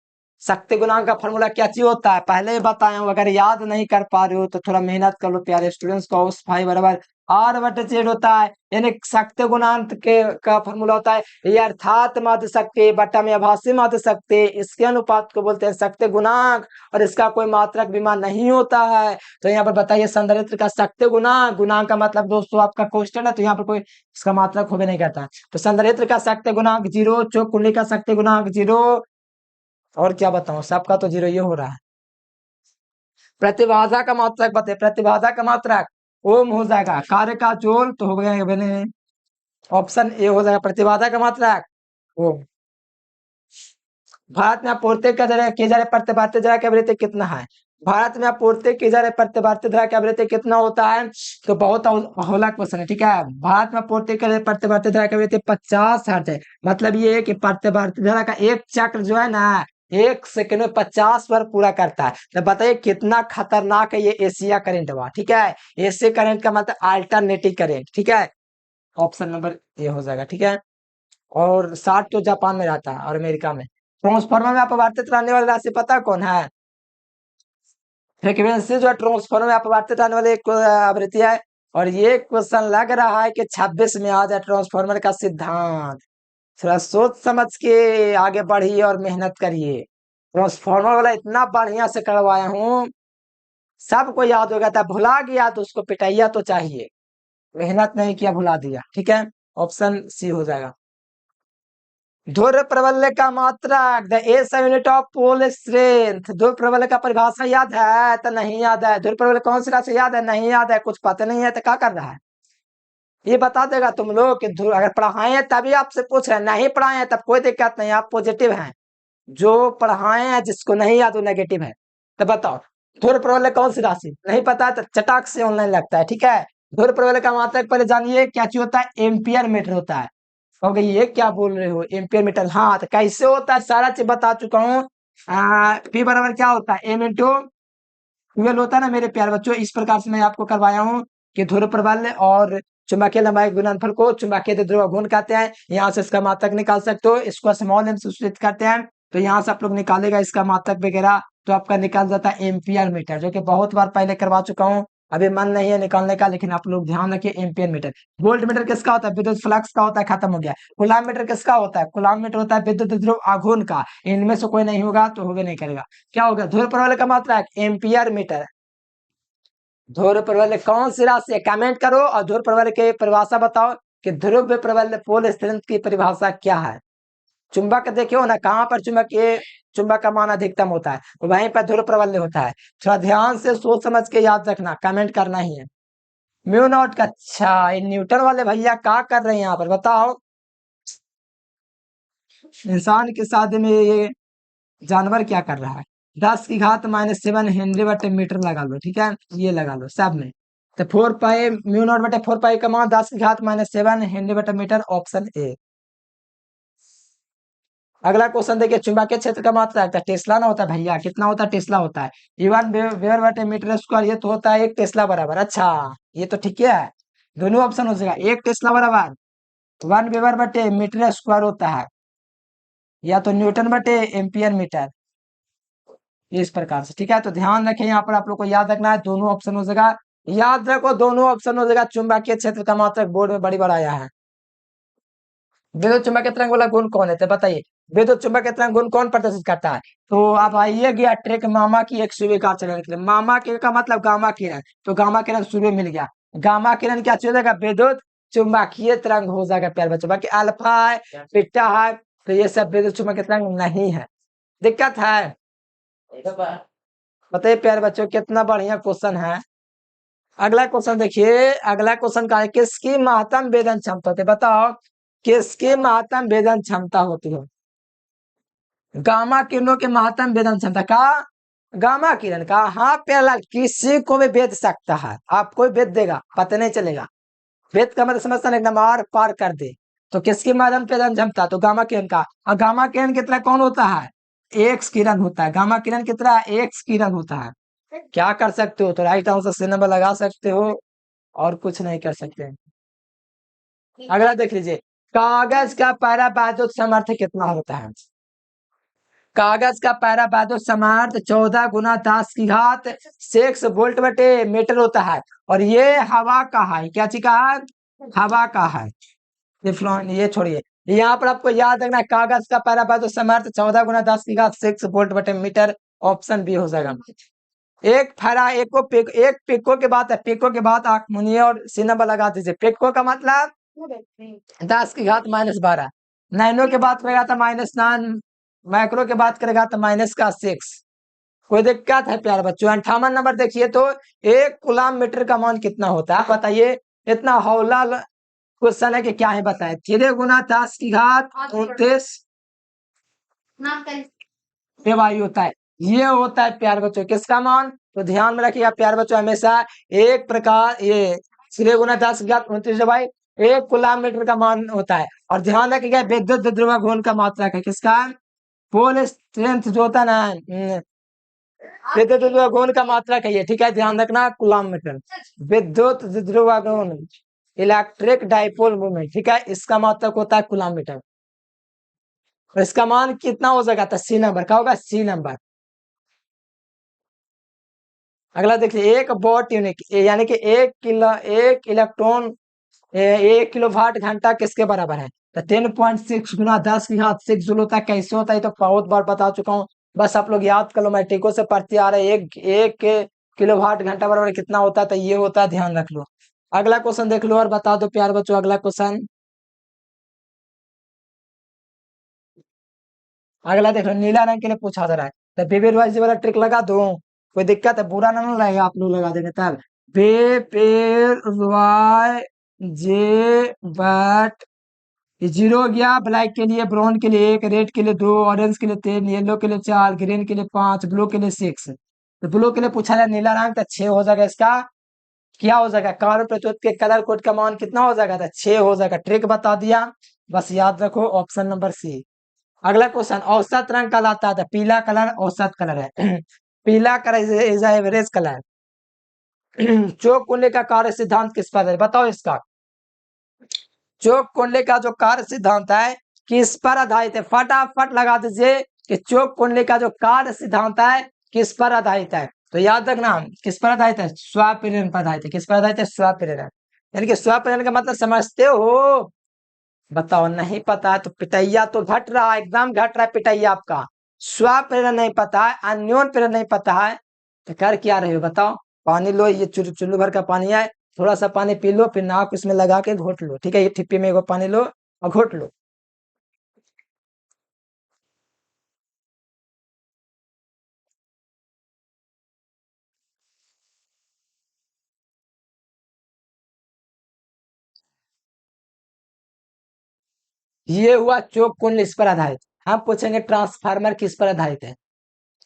A: शक्ति गुणांक का फॉर्मूला क्या चीज होता है पहले ही बताया हूं, अगर याद नहीं कर पा रहे हो तो थोड़ा मेहनत कर लो प्यारे स्टूडेंट्स को। फाइव बराबर R/Z होता है, यानी शक्ति गुणांक के का फॉर्मूला होता है ये अर्थात माध्य शक्ति बट्टा में आभासी माध्य शक्ति, इसके अनुपात को बोलते हैं शक्ति गुणांक, और इसका कोई मात्रक विमान नहीं होता है। तो यहाँ पर बताइए संधारित्र का शक्ति गुणांक, गुणांक का मतलब दोस्तों आपका क्वेश्चन है तो यहाँ पर कोई इसका मात्रक होबे नहीं करता। तो संधारित्र का शक्ति गुणांक 0, चौक कुंडली का शक्ति गुणांक 0, और क्या बताऊं सबका तो 0 ये हो रहा है। प्रतिबाधा का मात्रक बताइए, प्रतिबाधा का मात्रक ओम हो जाएगा, कार्य का जोल तो हो गया बने, ऑप्शन ए हो जाएगा प्रतिबाधा का मात्रक ओम। भारत में आपूर्ति किए जा रहे प्रति भारतीय जरा की आवृत्ति कितना है? भारत में आपूर्ति की जा रही प्रति भारतीय जरा की आवृत्ति कितना होता है? तो बहुत हौला क्वेश्चन है, ठीक है। भारत में आपूर्ति के लिए प्रति भारतीय जरा की आवृत्ति 50 हर्ट्ज है। मतलब ये है कि प्रति भारतीय जरा का एक चक्र जो है ना 1 सेकंड में 50 बार पूरा करता है। तो बताइए कितना खतरनाक है ये एशिया करंट हुआ, ठीक है। एशिया करंट का मतलब अल्टरनेटिव करंट, ठीक है। ऑप्शन नंबर ए हो जाएगा, ठीक है। और 60 तो जापान में रहता है और अमेरिका में। ट्रांसफार्मर में अपवर्तित रहने वाली राशि पता कौन है? फ्रीक्वेंसी जो है ट्रांसफार्मर में अपवर्तित रहने वाली एक आवृत्ति है। और ये क्वेश्चन लग रहा है कि 26 में आ जाए ट्रांसफार्मर का सिद्धांत। थोड़ा सोच समझ के आगे बढ़िए और मेहनत करिए। ट्रांसफार्मर वाला इतना बढ़िया से करवाया हूँ, सबको याद हो गया था। भुला गया तो उसको पिटाइया तो चाहिए। मेहनत नहीं किया, भुला दिया, ठीक है। ऑप्शन सी हो जाएगा। ध्रुव प्रबल का मात्रक the S unit of pole strength. ध्रुव प्रबल का परिभाषा याद है? तो नहीं याद है। ध्रुव प्रबल कौन सी राशि याद है? नहीं याद है। कुछ पता नहीं है तो क्या कर रहा है? ये बता देगा तुम लोग कि अगर पढ़ाए हैं तभी आपसे पूछ रहे हैं, नहीं पढ़ाए हैं तब कोई दिक्कत नहीं, आप पॉजिटिव हैं। जो पढ़ाए हैं जिसको नहीं याद वो नेगेटिव है। तो बताओ ध्रुव प्रबल कौन सी राशि नहीं पता तो चटाक से ऑनलाइन लगता है, ठीक है। ध्रुव प्रबल का मात्रक पहले जानिए क्या चीज होता है? एम्पियर मीटर होता है। कहोगे ये क्या बोल रहे हो एम्पियर मीटर? हाँ तो कैसे होता है सारा चीज बता चुका हूँ। पी बराबर क्या होता है? एम इंटू ट्वेल्व होता है ना मेरे प्यारे बच्चों। इस प्रकार से मैं आपको करवाया हूँ कि ध्रुव प्रबल और चुंबकीय लंबाई गुणनफल को चुंबकीय ध्रुव गुण कहते हैं। यहाँ से इसका मात्रक निकाल सकते हो, इसको स्मॉल एम से सूचित करते हैं। तो यहाँ से आप लोग निकालेगा इसका मात्रक वगैरह तो आपका निकाल जाता है एम्पियर मीटर, जो कि बहुत बार पहले करवा चुका हूँ। अभी मन नहीं है निकालने का, लेकिन आप लोग ध्यान रखिए एम्पियर मीटर। वोल्ट मीटर किसका होता है? विद्युत फ्लक्स का होता है, खत्म हो गया। कूलाम मीटर किसका होता है? कूलाम मीटर होता है विद्युत ध्रुव आघूर्ण का। इनमें से कोई नहीं होगा तो होगा नहीं करेगा। क्या होगा? ध्रुव प्रबल का मात्रक एम्पियर मीटर। ध्रुव प्रबल कौन सी राशि है? कमेंट करो और ध्रुव प्रबल की परिभाषा बताओ कि ध्रुव प्रबल पोल स्ट्रेंथ की परिभाषा क्या है। चुंबक देखियो ना कहाँ पर चुंबक का मान अधिकतम होता है, वहीं पर ध्रुव प्रबल होता है। थोड़ा ध्यान से सोच समझ के याद रखना, कमेंट करना ही है। म्यू नॉट का, अच्छा ये न्यूटन वाले भैया क्या कर रहे हैं यहाँ पर बताओ। इंसान के साथ में ये जानवर क्या कर रहा है? 10⁻⁷ हेनरी बटे मीटर लगा लो, ठीक है। ये लगा लो सब में। तो 4 पाई म्यू नॉट बटे 4 पाई का मान 10⁻⁷ हेनरी बटे मीटर, ऑप्शन ए। अगला क्वेश्चन देखिए चुंबकीय क्षेत्र का मात्रा है टेस्ला ना होता है भैया। कितना होता है? टेस्ला होता है। इवन वेबर बटे मीटर स्क्वायर, ये तो होता है 1 टेस्ला बराबर। अच्छा ये तो ठीक है, दोनों ऑप्शन हो जाएगा। 1 टेस्ला बराबर 1 वेबर बटे मीटर स्क्वायर होता है, या तो न्यूटन बटे एम्पियर मीटर, इस प्रकार से, ठीक है। तो ध्यान रखें यहाँ पर आप लोग को याद रखना है, दोनों ऑप्शन हो जाएगा। याद रखो दोनों ऑप्शन हो जाएगा। चुंबकीय क्षेत्र का मात्रक बोर्ड में बड़ी बार आया है। विद्युत चुंबकीय तरंग वाला गुण कौन है? तो बताइए विद्युत चुंबकीय तरंग गुण कौन प्रदर्शित करता है? तो अब आइए गया ट्रेक मामा की एक स्वीकार चलने के लिए। मामा के का मतलब गामा किरण, तो गामा किरण सूर्य मिल गया। गामा किरण क्या चीज होगा? विद्युत चुंबकीय तरंग हो जाएगा प्यार बच्चों। बाकी अल्फा है, बीटा है, तो ये सब विद्युत चुंबकीय तरंग नहीं है। दिक्कत है? बताइए प्यारे बच्चों कितना बढ़िया क्वेश्चन है। अगला क्वेश्चन देखिए, अगला क्वेश्चन का है किसकी महत्तम वेदन क्षमता होती है? बताओ किसकी महत्तम वेदन क्षमता होती है? गामा किरणों के महत्तम वेदन क्षमता का, गामा किरण का। हाँ प्याला किसी को भी वेद सकता है, आपको वेद देगा पता नहीं चलेगा। वेद का मतलब समझता नहीं, एकदम आर पार कर दे। तो किसकी महत्तम वेदन क्षमता? तो गामा किरण का। और गामा किरण कितना कौन होता है? एक्स किरण होता है। गामा किरण कितना? एक्स किरण होता है। क्या कर सकते हो? तो राइट आंसर से नंबर लगा सकते हो और कुछ नहीं कर सकते। अगला देख लीजिए, कागज का पैराबैद्युत सामर्थ्य कितना होता है? कागज का पैराबैद्युत सामर्थ्य 14 × 10⁻⁶ वोल्ट बटे मीटर होता है। और ये हवा का है। क्या चीज का है? हवा का है। ये छोड़िए, यहाँ पर आपको याद रखना है कागज का पैराबैद्युत सामर्थ्य 14 × 10⁻⁶ वोल्ट बटे मीटर, ऑप्शन बी हो जाएगा। एक फैरा एक को एक पिको के बाद है, पिको के बाद आंख मुनिए और सी नंबर लगा दीजिए। पिको का मतलब 10⁻⁻12। नैनो के बाद करेगा तो -9, माइक्रो के बाद करेगा तो -6। कोई दिक्कत है प्यारे बच्चों? 58 नंबर देखिए तो 1 कूलम मीटर का मान कितना होता है? बताइए। इतना हौला क्वेश्चन है कि क्या है बताए। 3 × 10⁻29 ये वायु होता है। ये होता है प्यार बच्चों किसका मान, तो ध्यान में रखिएगा प्यार बच्चों हमेशा एक प्रकार ये 6 × 10⁻⁻⁹ भाई 1 कूलम मीटर का मान होता है। और ध्यान रखिएगा विद्युत ध्रुव घूर्ण का मात्रक है किसका, पोल स्ट्रेंथ जो होता है ना, विद्युत ध्रुव घूर्ण का मात्रक है ये, ठीक है ध्यान रखना कूलम मीटर। विद्युत ध्रुव घूर्ण इलेक्ट्रिक डाइपोल मूवमेंट, ठीक है इसका मात्रक होता है कूलम मीटर। और इसका मान कितना हो जाएगा, तो सी नंबर का होगा, सी नंबर। अगला देखिए एक वॉट यूनिट यानी कि 1 इलेक्ट्रॉन 1 किलोवाट घंटा किसके बराबर है, तो 10.6 × 10⁻⁶ जूल होता है। कैसे होता है तो बहुत बार बता चुका हूँ, बस आप लोग याद कर लो। मैट्रिको से पढ़ते आ रहे हैं, एक किलोवाट घंटा बराबर कितना होता है, तो ये होता है, ध्यान रख लो। अगला क्वेश्चन देख लो और बता दो प्यार बच्चों। अगला क्वेश्चन, अगला देख लो नीला रंग के लिए पूछा जा रहा है, तो बेबी वाइज वाला ट्रिक लगा दो, कोई दिक्कत है, बुरा ना लगेगा आप लोग लगा देंगे तब। बे पेर वाई जे बट 0 हो गया, ब्लैक के लिए, ब्राउन के लिए 1, रेड के लिए 2, ऑरेंज के लिए 3, येलो के लिए 4, ग्रीन के लिए 5, ब्लू के लिए 6। तो ब्लू के लिए पूछा जाए नीला रंग, तो 6 हो जाएगा इसका। क्या हो जाएगा, कार्बन प्रत्युत के कलर कोड का मान कितना हो जाएगा, तो 6 हो जाएगा। ट्रिक बता दिया, बस याद रखो ऑप्शन नंबर सी। अगला क्वेश्चन, औसत रंग कहलाता है, तो पीला कलर औसत कलर है। पीला कलर इज एवरेज कलर। चौक कुंडली का कार्य सिद्धांत किस पर है, बताओ इसका। चौक कुंडली का जो कार्य सिद्धांत है किस पर आधारित है, फटाफट लगा दीजिए कि चौक कुंडली का जो कार्य सिद्धांत है किस पर आधारित है। तो याद रखना किस पर आधारित है, स्वप्रेरण पर आधारित है। किस पर आधारित है, स्वप्रेरण। यानी कि स्वप्रेरण का मतलब समझते हो, बताओ नहीं पता है तो पिटैया तो घट रहा है, एकदम घट रहा है पिटैया आपका। स्वप्रेरण नहीं पता है, अन्योन प्रेरण नहीं पता है, तो कर क्या रहे हो बताओ। पानी लो, ये चुल्लू भर का पानी है, थोड़ा सा पानी पी लो, फिर नाक इसमें लगा के घोट लो, ठीक है। ये ठिप्पी में एगो पानी लो और घोट लो। ये हुआ चौक कुंडल इस पर आधारित। हम पूछेंगे ट्रांसफार्मर किस पर आधारित है,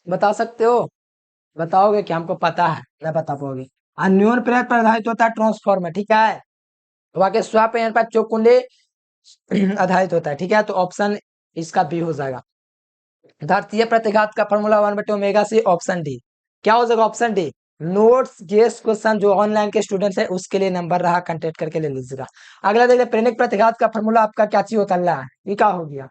A: बता सकते हो, बताओगे कि हमको पता है, नहीं बता पाओगे। अन्योन प्रेरक पर आधारित होता है ट्रांसफार्मर, ठीक है। वाक्य स्वप्रेरण पर चौक कुंडली आधारित होता है, ठीक है। तो ऑप्शन इसका बी हो जाएगा। धरतीय प्रतिघात का फॉर्मूला 1/ओमेगा सी, ऑप्शन डी। क्या हो जाएगा, option D. Notes guess question जो ऑनलाइन के स्टूडेंट्स है उसके लिए नंबर रहा, कंटेक्ट करके ले लीजिएगा। अगला देखिए प्रेरक प्रतिघात का फॉर्मूला आपका क्या चीज होता है, ये क्या हो गया,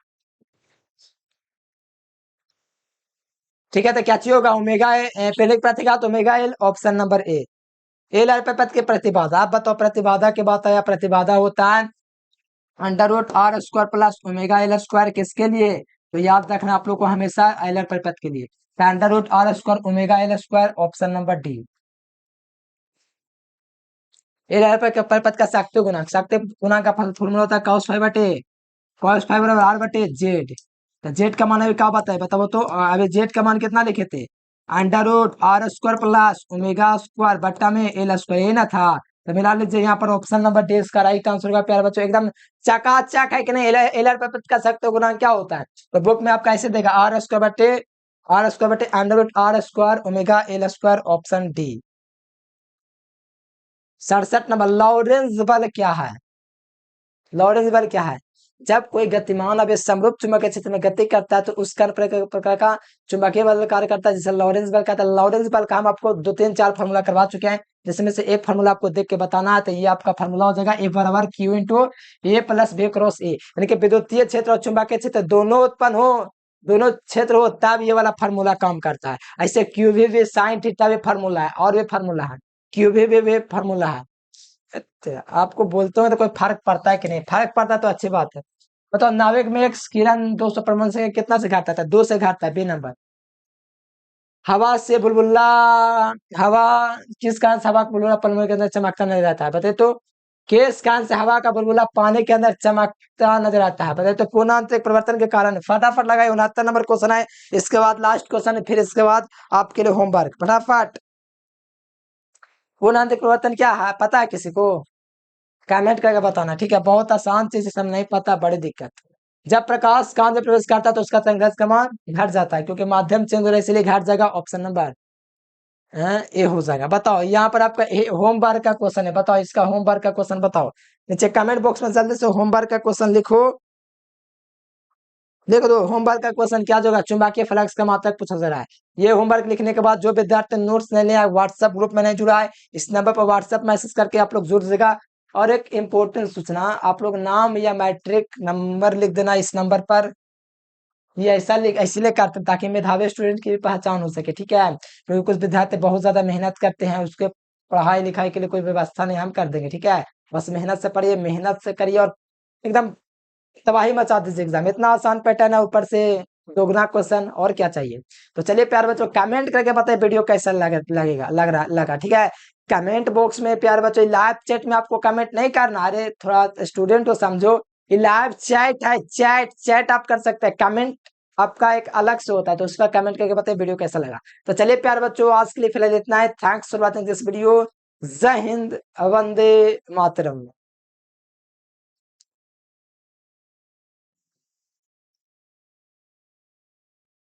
A: ठीक है। तो क्या चीज होगा, ओमेगा प्रेरक प्रतिघात omega L, option number A. L R पद के प्रतिबाधा, आप बताओ प्रतिबाधा के बात आया, प्रतिबाधा होता है √r² plus omega L square, किसके लिए, तो याद रखना आप लोग को हमेशा एल आर पद के लिए, √r² omega L square, option number D. L R पद का साक्ष्य गुणांक, साक्ष्य गुणांक का फॉर्मूला होता है cos⁡ तो जेड का मान अभी क्या बताए, बताओ तो। अभी जेड का मान कितना लिखे थे, √r² प्लस ओमेगा स्क्वायर बट्टा में एल स्क्वायर, ये ना था। तो मिला लीजिए यहाँ पर ऑप्शन नंबर डी इसका राइट आंसर होगा प्यारे बच्चों, एकदम चकाचक है कि नहीं। एल आर पद का सख्त गुणांक क्या होता है, तो बुक में आपका ऐसे देगा r² बटे √r² omega L square, option D. 67 number, Lawrence बल क्या है, लॉरेंस बल क्या है, जब कोई गतिमान अब समरूप चुंबकीय क्षेत्र में गति करता है तो उस प्रकार का चुंबकीय बल कार्य करता है जिसे लॉरेंस बल कहता है। लॉरेंस बल का हम आपको 2 3 4 फार्मूला करवा चुके हैं, जिसमें से एक फार्मूला आपको देख के बताना है। तो ये आपका फार्मूला हो जाएगा ए बराबर Q into A plus B cross A, यानी कि विद्युतीय क्षेत्र और चुंबकीय क्षेत्र दोनों उत्पन्न हो, दोनों क्षेत्र हो, तब ये वाला फार्मूला काम करता है। ऐसे क्यू भी साइन थीटा भी फार्मूला है, और भी फार्मूला है, क्यू भी फार्मूला है। अच्छा, आपको बोलते हो तो कोई फर्क पड़ता है कि नहीं, फर्क पड़ता है तो अच्छी बात है। बताओ नाविक में एक किरण 200 परमाणु से कितना से घाटता था, 2 से घाटता है, बी नंबर। हवा से बुलबुला, हवा किस कारण से हवा का बुलबुला परमाणु के अंदर चमकता नजर आता है, बताए तो। किस कारण से हवा का बुलबुला पानी के अंदर चमकता नजर आता है, बताए तो। पूर्णांतरिक परिवर्तन के कारण। फटाफट लगाए, 69 नंबर क्वेश्चन है, इसके बाद लास्ट क्वेश्चन है, फिर इसके बाद आपके लिए होमवर्क, फटाफट। पूर्णांतरिक परिवर्तन क्या है, पता है किसी को, कमेंट करके बताना, ठीक है। बहुत आसान चीज, सब नहीं पता बड़ी दिक्कत। जब प्रकाश कांच में प्रवेश करता है तो उसका तरंग दैर्ध्य का मान घट जाता है, क्योंकि माध्यम चेंज हो रहा है इसलिए घट जाएगा। ऑप्शन नंबर ए हो जाएगा। बताओ यहाँ पर आपका होमवर्क का क्वेश्चन है, बताओ इसका होमवर्क का क्वेश्चन बताओ। नीचे कमेंट बॉक्स में जल्दी से होमवर्क का क्वेश्चन लिखो। देखो दो होमवर्क का क्वेश्चन क्या जो होगा, चुंबकीय फ्लक्स का मात्रक पूछा जा रहा है। ये होमवर्क लिखने के बाद जो विद्यार्थी नोट्स नहीं लिया है, व्हाट्सएप ग्रुप में नहीं जुड़ा है, इस नंबर पर व्हाट्सएप मैसेज करके आप लोग जुड़ जाएगा। और एक इम्पोर्टेंट सूचना, आप लोग नाम या मैट्रिक नंबर लिख देना इस नंबर पर। ये ऐसा इसलिए करते हैं ताकि मेधावी स्टूडेंट की भी पहचान हो सके, ठीक है। क्योंकि कुछ विद्यार्थी बहुत ज्यादा मेहनत करते हैं, उसके पढ़ाई लिखाई के लिए कोई व्यवस्था नहीं हम कर देंगे, ठीक है। बस मेहनत से पढ़िए, मेहनत से करिए और एकदम तबाही मचा दीजिए एग्जाम। इतना आसान पैटर्न है, ऊपर से दोगुना क्वेश्चन, और क्या चाहिए। तो चलिए प्यार बच्चों, कमेंट करके बताइए वीडियो कैसा लगा, ठीक है। कमेंट बॉक्स में प्यार बच्चों, लाइव चैट में आपको कमेंट नहीं करना, अरे थोड़ा स्टूडेंट को समझो, ये लाइव चैट है, चैट चैट आप कर सकते हैं, कमेंट आपका एक अलग से होता है, तो उसका कमेंट करके बताइए वीडियो कैसा लगा। तो चलिए प्यार बच्चों, आज के लिए फिलहाल इतना है। Thanks for watching this video. जय हिंद, वंदे मातरम।